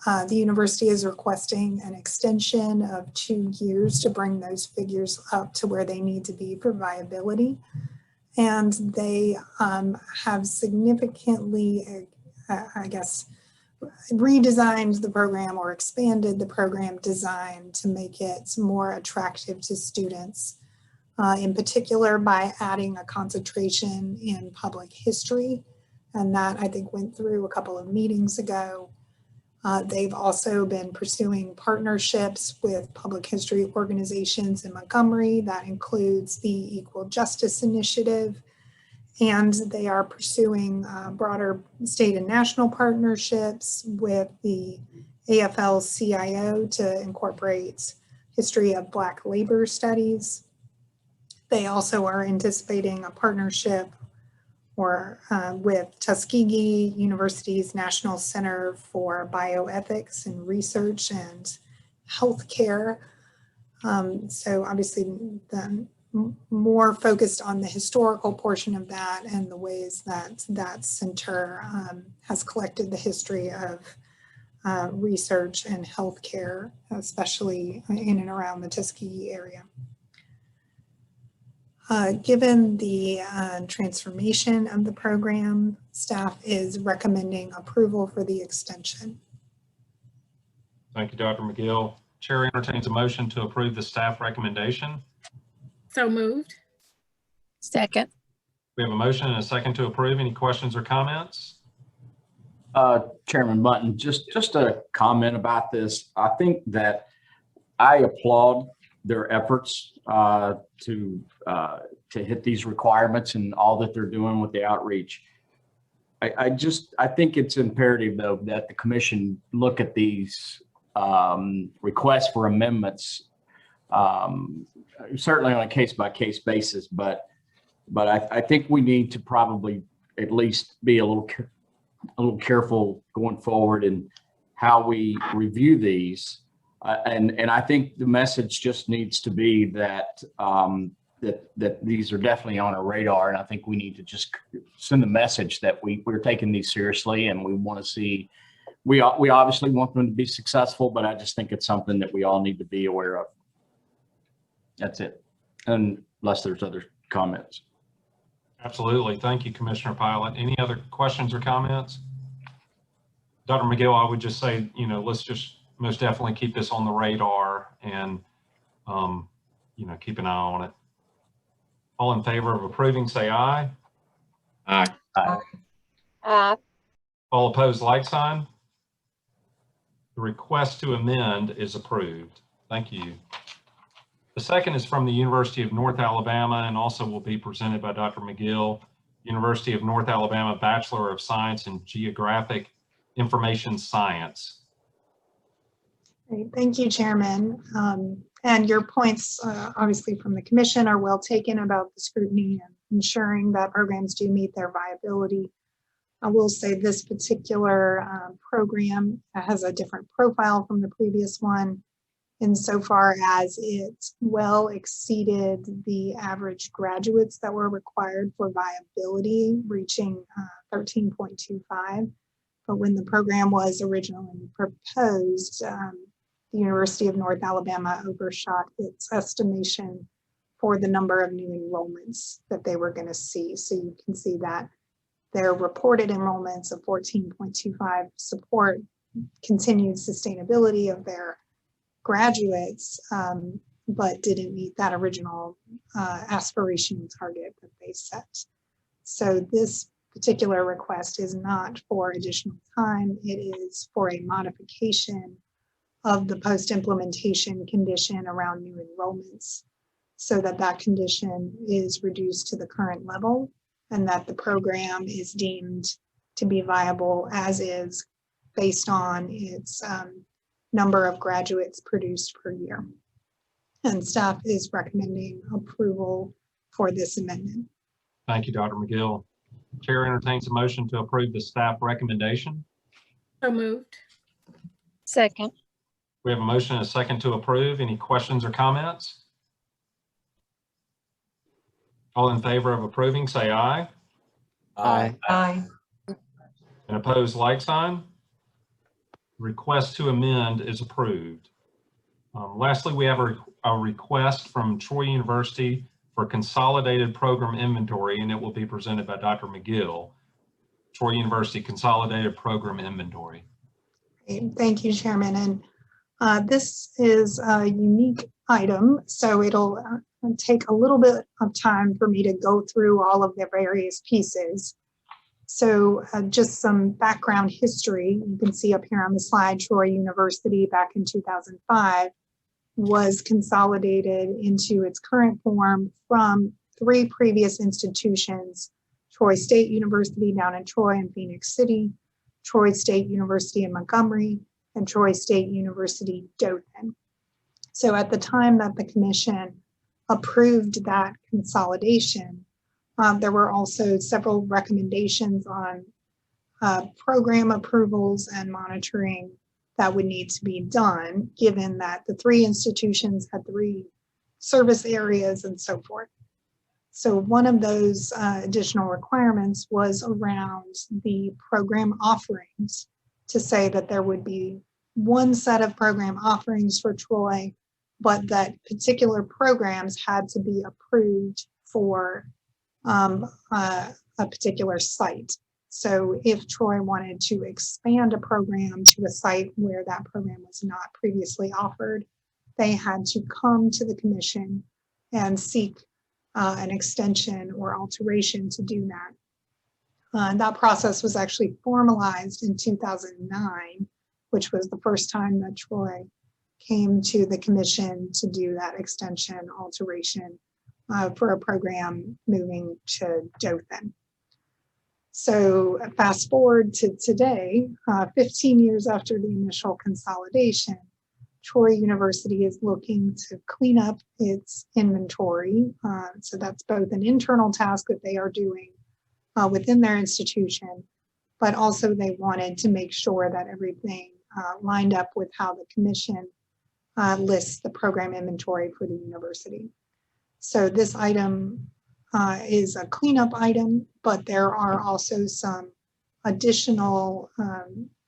The university is requesting an extension of 2 years to bring those figures up to where they need to be for viability. And they have significantly, I guess, redesigned the program or expanded the program design to make it more attractive to students, in particular by adding a concentration in public history. And that, I think, went through a couple of meetings ago. They've also been pursuing partnerships with public history organizations in Montgomery. That includes the Equal Justice Initiative. And they are pursuing broader state and national partnerships with the AFL-CIO to incorporate history of Black labor studies. They also are anticipating a partnership with Tuskegee University's National Center for Bioethics and Research and Healthcare. So obviously the more focused on the historical portion of that and the ways that that center has collected the history of research and healthcare, especially in and around the Tuskegee area. Given the transformation of the program, staff is recommending approval for the extension. Thank you, Dr. McGill. Chair entertains a motion to approve the staff recommendation. So moved. Second. We have a motion and a second to approve. Any questions or comments? Chairman Button, just a comment about this. I think that I applaud their efforts to hit these requirements and all that they're doing with the outreach. I think it's imperative, though, that the commission look at these requests for amendments, certainly on a case-by-case basis, but I think we need to probably at least be a little careful going forward in how we review these. And I think the message just needs to be that that these are definitely on our radar, and I think we need to just send the message that we're taking these seriously, and we want to see. We obviously want them to be successful, but I just think it's something that we all need to be aware of. That's it, unless there's other comments. Absolutely. Thank you, Commissioner Pilot. Any other questions or comments? Dr. McGill, I would just say, let's just most definitely keep this on the radar and, keep an eye on it. All in favor of approving, say aye. Aye. Aye. Aye. All opposed, like sign. The request to amend is approved. Thank you. The second is from the University of North Alabama and also will be presented by Dr. McGill. University of North Alabama Bachelor of Science in Geographic Information Science. Great. Thank you, Chairman. And your points, obviously from the commission, are well taken about the scrutiny and ensuring that programs do meet their viability. I will say this particular program has a different profile from the previous one insofar as it well exceeded the average graduates that were required for viability, reaching 13.25. But when the program was originally proposed, the University of North Alabama overshot its estimation for the number of new enrollments that they were going to see. So you can see that their reported enrollments of 14.25 support continued sustainability of their graduates, but didn't meet that original aspiration target that they set. So this particular request is not for additional time. It is for a modification of the post-implementation condition around new enrollments so that that condition is reduced to the current level and that the program is deemed to be viable as is based on its number of graduates produced per year. And staff is recommending approval for this amendment. Thank you, Dr. McGill. Chair entertains a motion to approve the staff recommendation. So moved. Second. We have a motion and a second to approve. Any questions or comments? All in favor of approving, say aye. Aye. Aye. And opposed, like sign. Request to amend is approved. Lastly, we have a request from Troy University for consolidated program inventory, and it will be presented by Dr. McGill. Troy University Consolidated Program Inventory. Thank you, Chairman. And this is a unique item, so it'll take a little bit of time for me to go through all of the various pieces. So just some background history. You can see up here on the slide, Troy University back in 2005 was consolidated into its current form from 3 previous institutions: Troy State University down in Troy and Phoenix City, Troy State University in Montgomery, and Troy State University Dothan. So at the time that the commission approved that consolidation, there were also several recommendations on program approvals and monitoring that would need to be done, given that the 3 institutions had 3 service areas and so forth. So one of those additional requirements was around the program offerings, to say that there would be one set of program offerings for Troy, but that particular programs had to be approved for a particular site. So if Troy wanted to expand a program to a site where that program was not previously offered, they had to come to the commission and seek an extension or alteration to do that. And that process was actually formalized in 2009, which was the first time that Troy came to the commission to do that extension alteration for a program moving to Dothan. So fast forward to today, 15 years after the initial consolidation, Troy University is looking to clean up its inventory. So that's both an internal task that they are doing within their institution, but also they wanted to make sure that everything lined up with how the commission lists the program inventory for the university. So this item is a cleanup item, but there are also some additional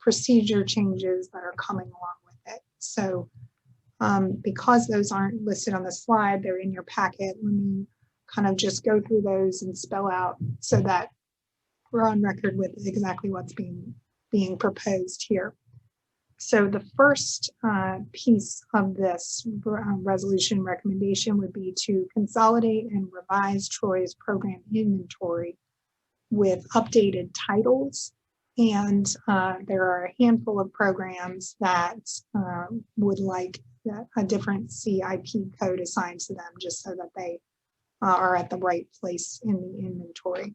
procedure changes that are coming along with it. So because those aren't listed on the slide, they're in your packet. Let me kind of just go through those and spell out so that we're on record with exactly what's being proposed here. So the first piece of this resolution recommendation would be to consolidate and revise Troy's program inventory with updated titles. And there are a handful of programs that would like a different CIP code assigned to them, just so that they are at the right place in the inventory.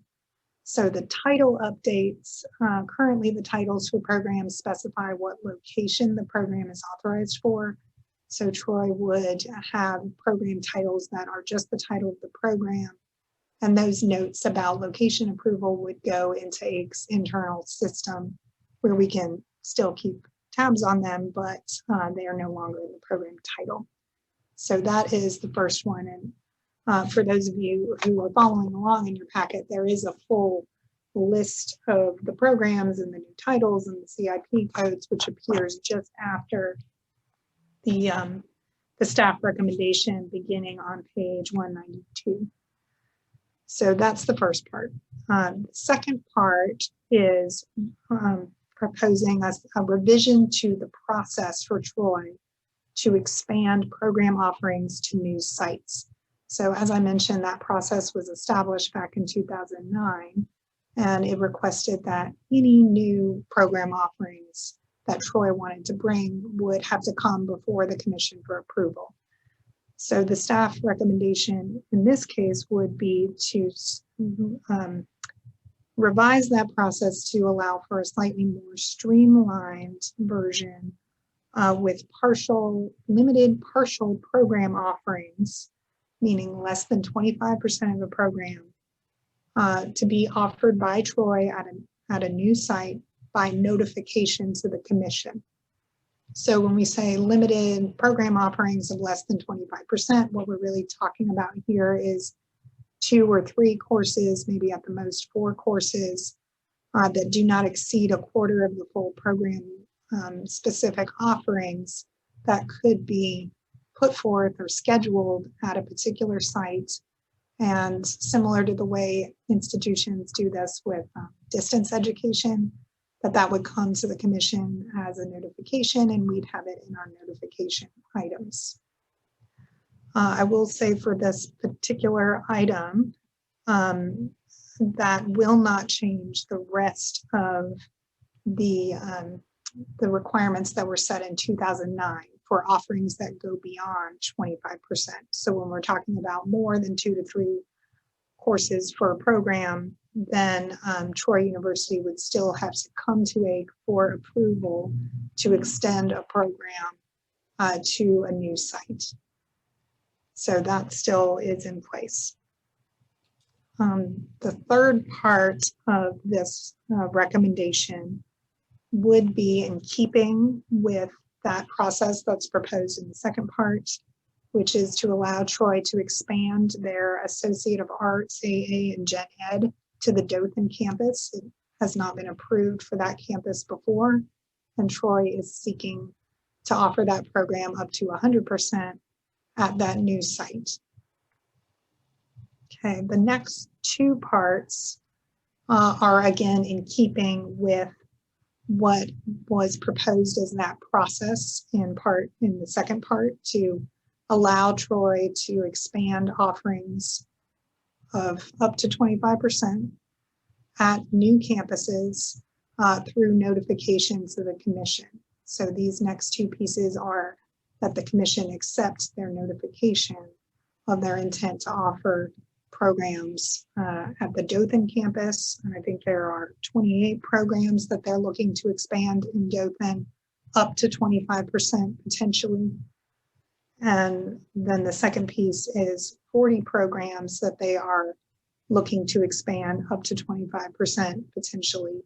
So the title updates, currently the titles for programs specify what location the program is authorized for. So Troy would have program titles that are just the title of the program, and those notes about location approval would go into AIC's internal system, where we can still keep tabs on them, but they are no longer the program title. So that is the first one. And for those of you who are following along in your packet, there is a full list of the programs and the new titles and the CIP codes, which appears just after the staff recommendation, beginning on page 192. So that's the first part. The second part is proposing a revision to the process for Troy to expand program offerings to new sites. So as I mentioned, that process was established back in 2009, and it requested that any new program offerings that Troy wanted to bring would have to come before the commission for approval. So the staff recommendation in this case would be to revise that process to allow for a slightly more streamlined version with limited partial program offerings, meaning less than 25% of the program to be offered by Troy at a new site by notification to the commission. So when we say limited program offerings of less than 25%, what we're really talking about here is 2 or 3 courses, maybe at the most 4 courses that do not exceed a quarter of the full program specific offerings that could be put forth or scheduled at a particular site. And similar to the way institutions do this with distance education, that would come to the commission as a notification and we'd have it in our notification items. I will say for this particular item, that will not change the rest of the requirements that were set in 2009 for offerings that go beyond 25%. So when we're talking about more than 2 to 3 courses for a program, then Troy University would still have to come to AIC for approval to extend a program to a new site. So that still is in place. The third part of this recommendation would be in keeping with that process that's proposed in the second part, which is to allow Troy to expand their Associate of Arts, AA, and Gen Ed to the Dothan campus. It has not been approved for that campus before, and Troy is seeking to offer that program up to 100% at that new site. Okay, the next 2 parts are again in keeping with what was proposed as that process in the second part, to allow Troy to expand offerings of up to 25% at new campuses through notifications to the commission. So these next 2 pieces are that the commission accepts their notification of their intent to offer programs at the Dothan campus. And I think there are 28 programs that they're looking to expand in Dothan, up to 25% potentially. And then the second piece is 40 programs that they are looking to expand up to 25% potentially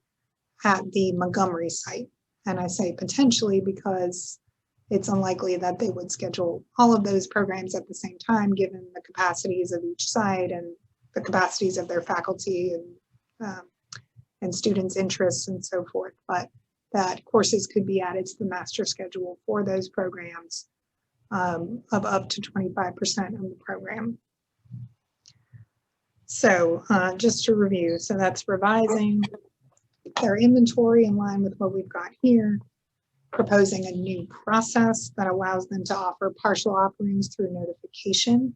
at the Montgomery site. And I say potentially because it's unlikely that they would schedule all of those programs at the same time, given the capacities of each site and the capacities of their faculty and students' interests and so forth. But that courses could be added to the master schedule for those programs of up to 25% of the program. So just to review, so that's revising their inventory in line with what we've got here, proposing a new process that allows them to offer partial offerings through notification,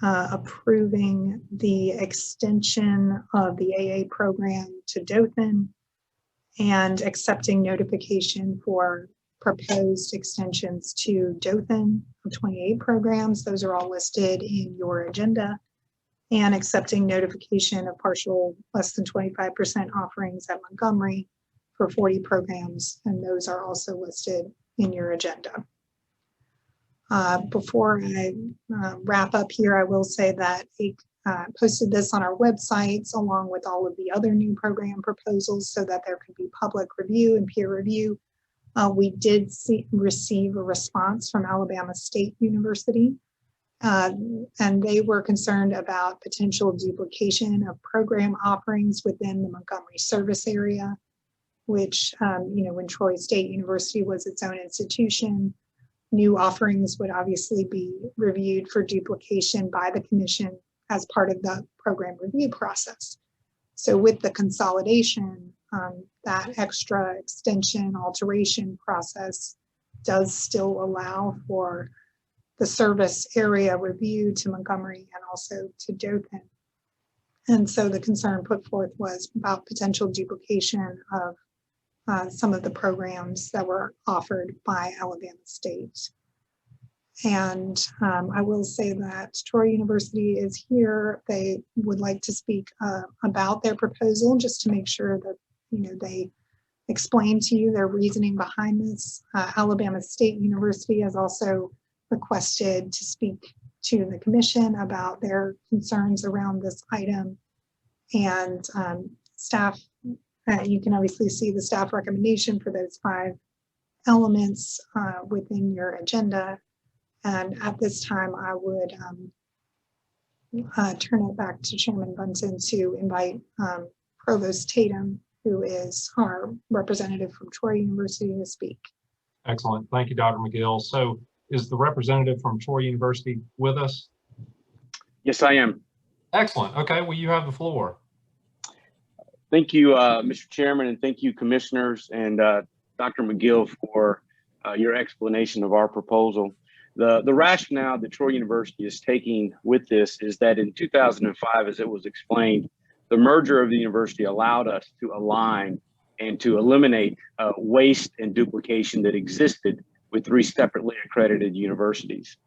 approving the extension of the AA program to Dothan, and accepting notification for proposed extensions to Dothan of 28 programs. Those are all listed in your agenda. And accepting notification of partial less than 25% offerings at Montgomery for 40 programs, and those are also listed in your agenda. Before I wrap up here, I will say that AIC posted this on our websites along with all of the other new program proposals so that there could be public review and peer review. We did receive a response from Alabama State University, and they were concerned about potential duplication of program offerings within the Montgomery service area, which, when Troy State University was its own institution, new offerings would obviously be reviewed for duplication by the commission as part of the program review process. So with the consolidation, that extra extension alteration process does still allow for the service area review to Montgomery and also to Dothan. And so the concern put forth was about potential duplication of some of the programs that were offered by Alabama State. And I will say that Troy University is here. They would like to speak about their proposal just to make sure that they explain to you their reasoning behind this. Alabama State University has also requested to speak to the commission about their concerns around this item. And staff, you can obviously see the staff recommendation for those 5 elements within your agenda. And at this time, I would turn it back to Chairman Bunton to invite Provost Tatum, who is our representative from Troy University, to speak. Excellent. Thank you, Dr. McGill. So is the representative from Troy University with us? Yes, I am. Excellent. Okay, well, you have the floor. Thank you, Mr. Chairman, and thank you, commissioners, and Dr. McGill for your explanation of our proposal. The rationale that Troy University is taking with this is that in 2005, as it was explained, the merger of the university allowed us to align and to eliminate waste and duplication that existed with 3 separately accredited universities.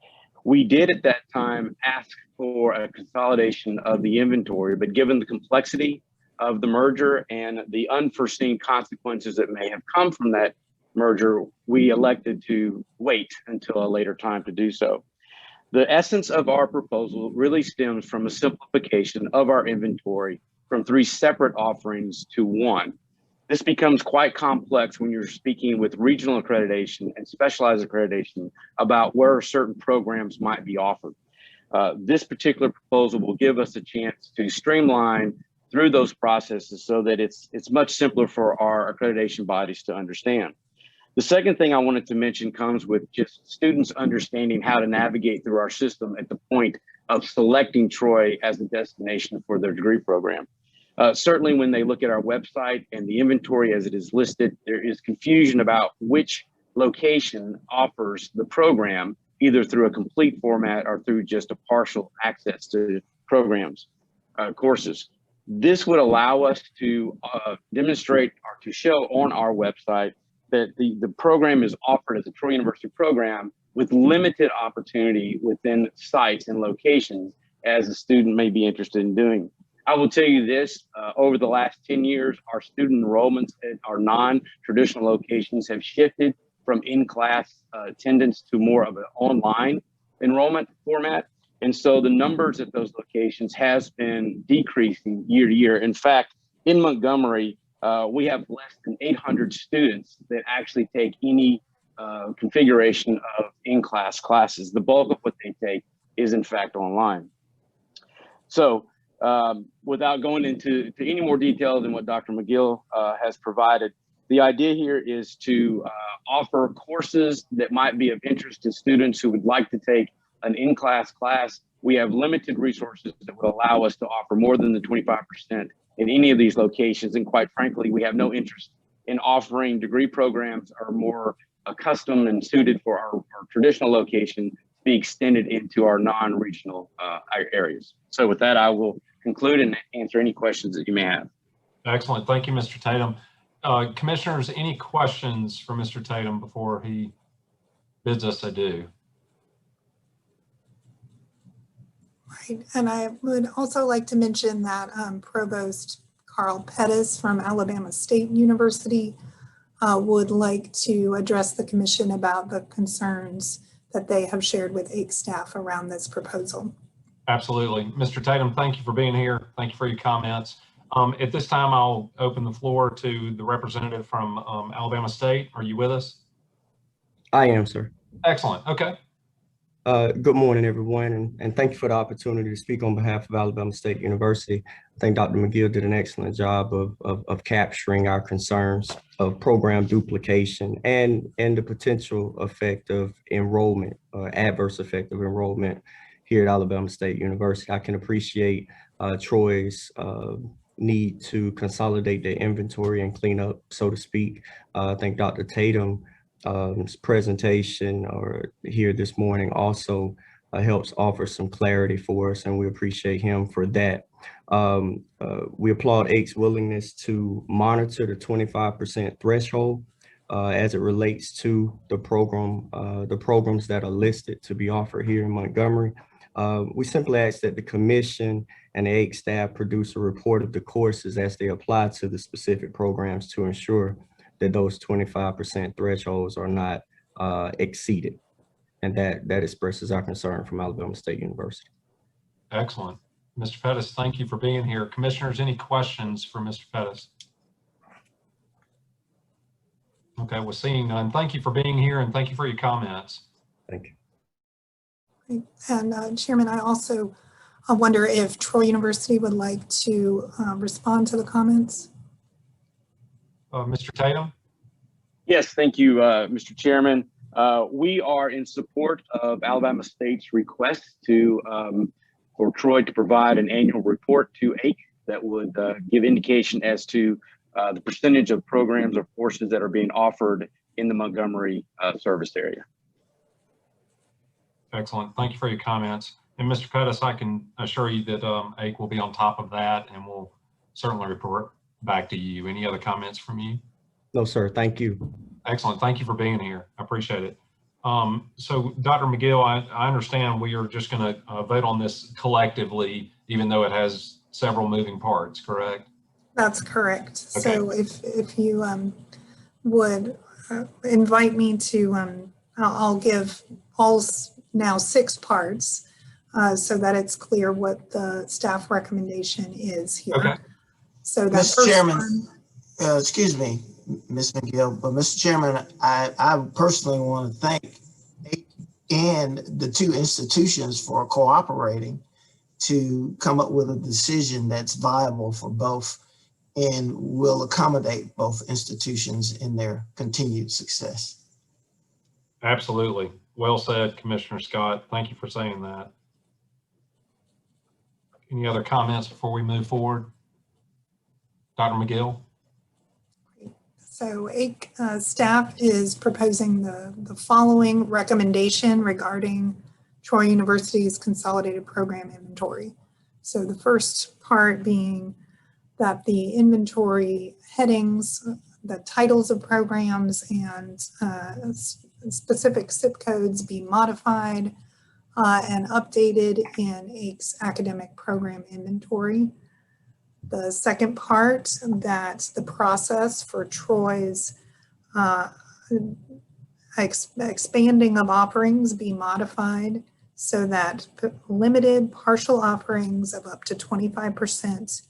We did at that time ask for a consolidation of the inventory, but given the complexity of the merger and the unforeseen consequences that may have come from that merger, we elected to wait until a later time to do so. The essence of our proposal really stems from a simplification of our inventory from 3 separate offerings to 1. This becomes quite complex when you're speaking with regional accreditation and specialized accreditation about where certain programs might be offered. This particular proposal will give us a chance to streamline through those processes so that it's much simpler for our accreditation bodies to understand. The second thing I wanted to mention comes with just students understanding how to navigate through our system at the point of selecting Troy as a destination for their degree program. Certainly when they look at our website and the inventory as it is listed, there is confusion about which location offers the program, either through a complete format or through just a partial access to programs, courses. This would allow us to demonstrate or to show on our website that the program is offered as a Troy University program with limited opportunity within sites and locations as a student may be interested in doing. I will tell you this, over the last 10 years, our student enrollments at our non-traditional locations have shifted from in-class attendance to more of an online enrollment format. And so the numbers at those locations has been decreasing year to year. In fact, in Montgomery, we have less than 800 students that actually take any configuration of in-class classes. The bulk of what they take is in fact online. So without going into any more detail than what Dr. McGill has provided, the idea here is to offer courses that might be of interest to students who would like to take an in-class class. We have limited resources that would allow us to offer more than the 25% in any of these locations. And quite frankly, we have no interest in offering degree programs that are more custom and suited for our traditional location to be extended into our non-regional areas. So with that, I will conclude and answer any questions that you may have. Excellent. Thank you, Mr. Tatum. Commissioners, any questions for Mr. Tatum before he bids us adieu? Right, and I would also like to mention that Provost Carl Pettis from Alabama State University would like to address the commission about the concerns that they have shared with AIC staff around this proposal. Absolutely. Mr. Tatum, thank you for being here. Thank you for your comments. At this time, I'll open the floor to the representative from Alabama State. Are you with us? I am, sir. Excellent. Okay. Good morning, everyone, and thank you for the opportunity to speak on behalf of Alabama State University. I think Dr. McGill did an excellent job of capturing our concerns of program duplication and the potential effect of enrollment, adverse effect of enrollment here at Alabama State University. I can appreciate Troy's need to consolidate their inventory and clean up, so to speak. I think Dr. Tatum's presentation or here this morning also helps offer some clarity for us, and we appreciate him for that. We applaud AIC's willingness to monitor the 25% threshold as it relates to the programs that are listed to be offered here in Montgomery. We simply ask that the commission and the AIC staff produce a report of the courses as they apply to the specific programs to ensure that those 25% thresholds are not exceeded. And that expresses our concern from Alabama State University. Excellent. Mr. Pettis, thank you for being here. Commissioners, any questions for Mr. Pettis? Okay, well, seeing none, thank you for being here and thank you for your comments. Thank you. And Chairman, I also wonder if Troy University would like to respond to the comments. Mr. Tatum? Yes, thank you, Mr. Chairman. We are in support of Alabama State's request for Troy to provide an annual report to AIC that would give indication as to the percentage of programs or courses that are being offered in the Montgomery service area. Excellent. Thank you for your comments. And Mr. Pettis, I can assure you that AIC will be on top of that and will certainly report back to you. Any other comments from you? No, sir. Thank you. Excellent. Thank you for being here. I appreciate it. So Dr. McGill, I understand we are just going to vote on this collectively, even though it has several moving parts, correct? That's correct. Okay. So if you would invite me to, I'll give all now 6 parts so that it's clear what the staff recommendation is here. Okay. So that Mr. Chairman, excuse me, Ms. McGill, but Mr. Chairman, I personally want to thank AIC and the 2 institutions for cooperating to come up with a decision that's viable for both and will accommodate both institutions in their continued success. Absolutely. Well said, Commissioner Scott. Thank you for saying that. Any other comments before we move forward? Dr. McGill? So AIC staff is proposing the following recommendation regarding Troy University's consolidated program inventory. So the first part being that the inventory headings, the titles of programs, and specific zip codes be modified and updated in AIC's academic program inventory. The second part, that the process for Troy's expanding of offerings be modified so that limited partial offerings of up to 25%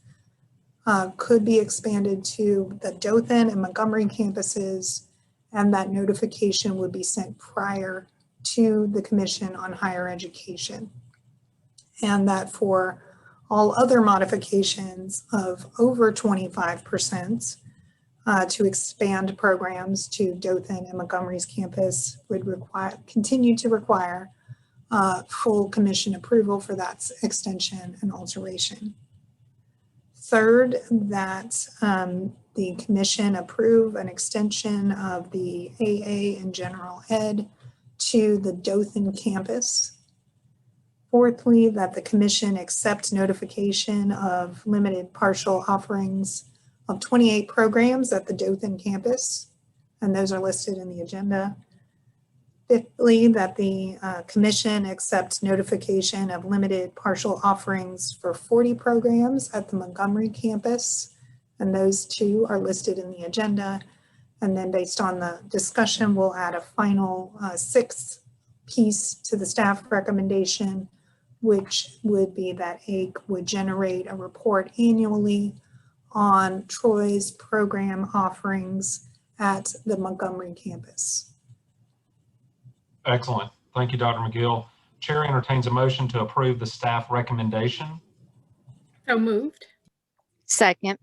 could be expanded to the Dothan and Montgomery campuses, and that notification would be sent prior to the Commission on Higher Education. And that for all other modifications of over 25% to expand programs to Dothan and Montgomery's campus would continue to require full Commission approval for that extension and alteration. Third, that the Commission approve an extension of the AA and General Ed to the Dothan campus. Fourthly, that the Commission accept notification of limited partial offerings of 28 programs at the Dothan campus, and those are listed in the agenda. Fifthly, that the Commission accept notification of limited partial offerings for 40 programs at the Montgomery campus, and those 2 are listed in the agenda. And then based on the discussion, we'll add a final 6th piece to the staff recommendation, which would be that AIC would generate a report annually on Troy's program offerings at the Montgomery campus. Excellent. Thank you, Dr. McGill. Chair entertains a motion to approve the staff recommendation. So moved. Second.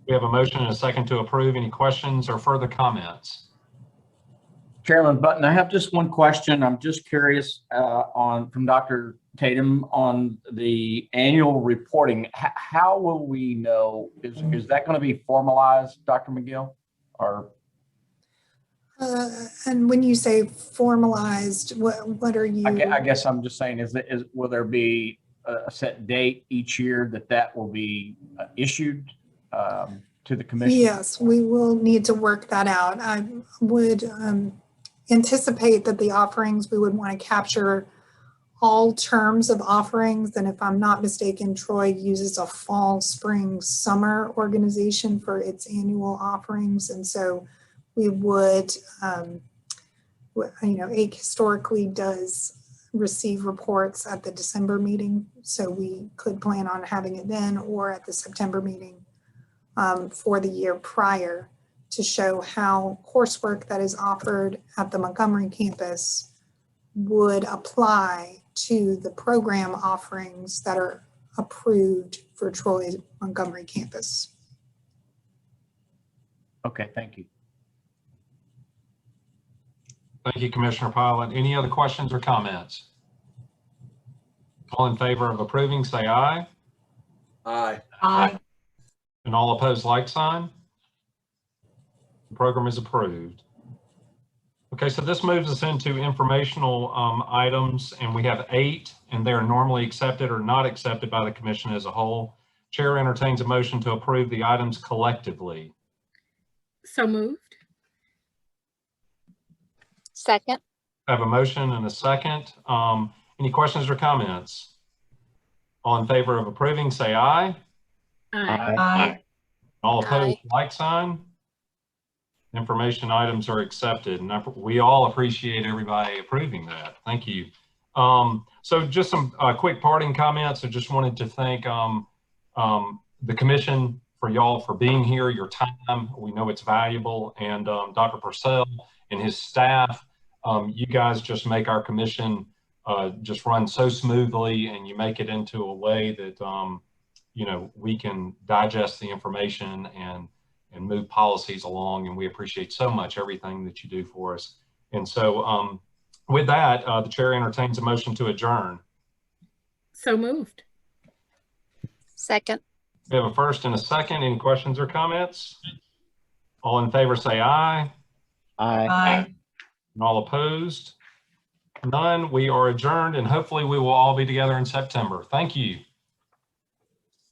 We have a motion and a second to approve. Any questions or further comments? Chairman Button, I have just one question. I'm just curious from Dr. Tatum on the annual reporting. How will we know? Is that going to be formalized, Dr. McGill? Or and when you say formalized, what are you? I guess I'm just saying, will there be a set date each year that will be issued to the Commission? Yes, we will need to work that out. I would anticipate that the offerings, we would want to capture all terms of offerings. And if I'm not mistaken, Troy uses a fall, spring, summer organization for its annual offerings. And so we would, AIC historically does receive reports at the December meeting. So we could plan on having it then or at the September meeting for the year prior to show how coursework that is offered at the Montgomery campus would apply to the program offerings that are approved for Troy Montgomery campus. Okay, thank you. Thank you, Commissioner Pilot. Any other questions or comments? All in favor of approving, say aye. Aye. Aye. And all opposed, like sign. The program is approved. Okay, so this moves us into informational items, and we have 8, and they're normally accepted or not accepted by the commission as a whole. Chair entertains a motion to approve the items collectively. So moved. Second. I have a motion and a second. Any questions or comments? All in favor of approving, say aye. Aye. Aye. All opposed, like sign. Information items are accepted, and we all appreciate everybody approving that. Thank you. So just some quick parting comments. I just wanted to thank the commission for y'all for being here, your time. We know it's valuable, and Dr. Purcell and his staff, you guys just make our commission just run so smoothly, and you make it into a way that you know, we can digest the information and move policies along, and we appreciate so much everything that you do for us. And so with that, the chair entertains a motion to adjourn. So moved. Second. We have a first and a second. Any questions or comments? All in favor say aye. Aye. Aye. And all opposed? None. We are adjourned, and hopefully we will all be together in September. Thank you.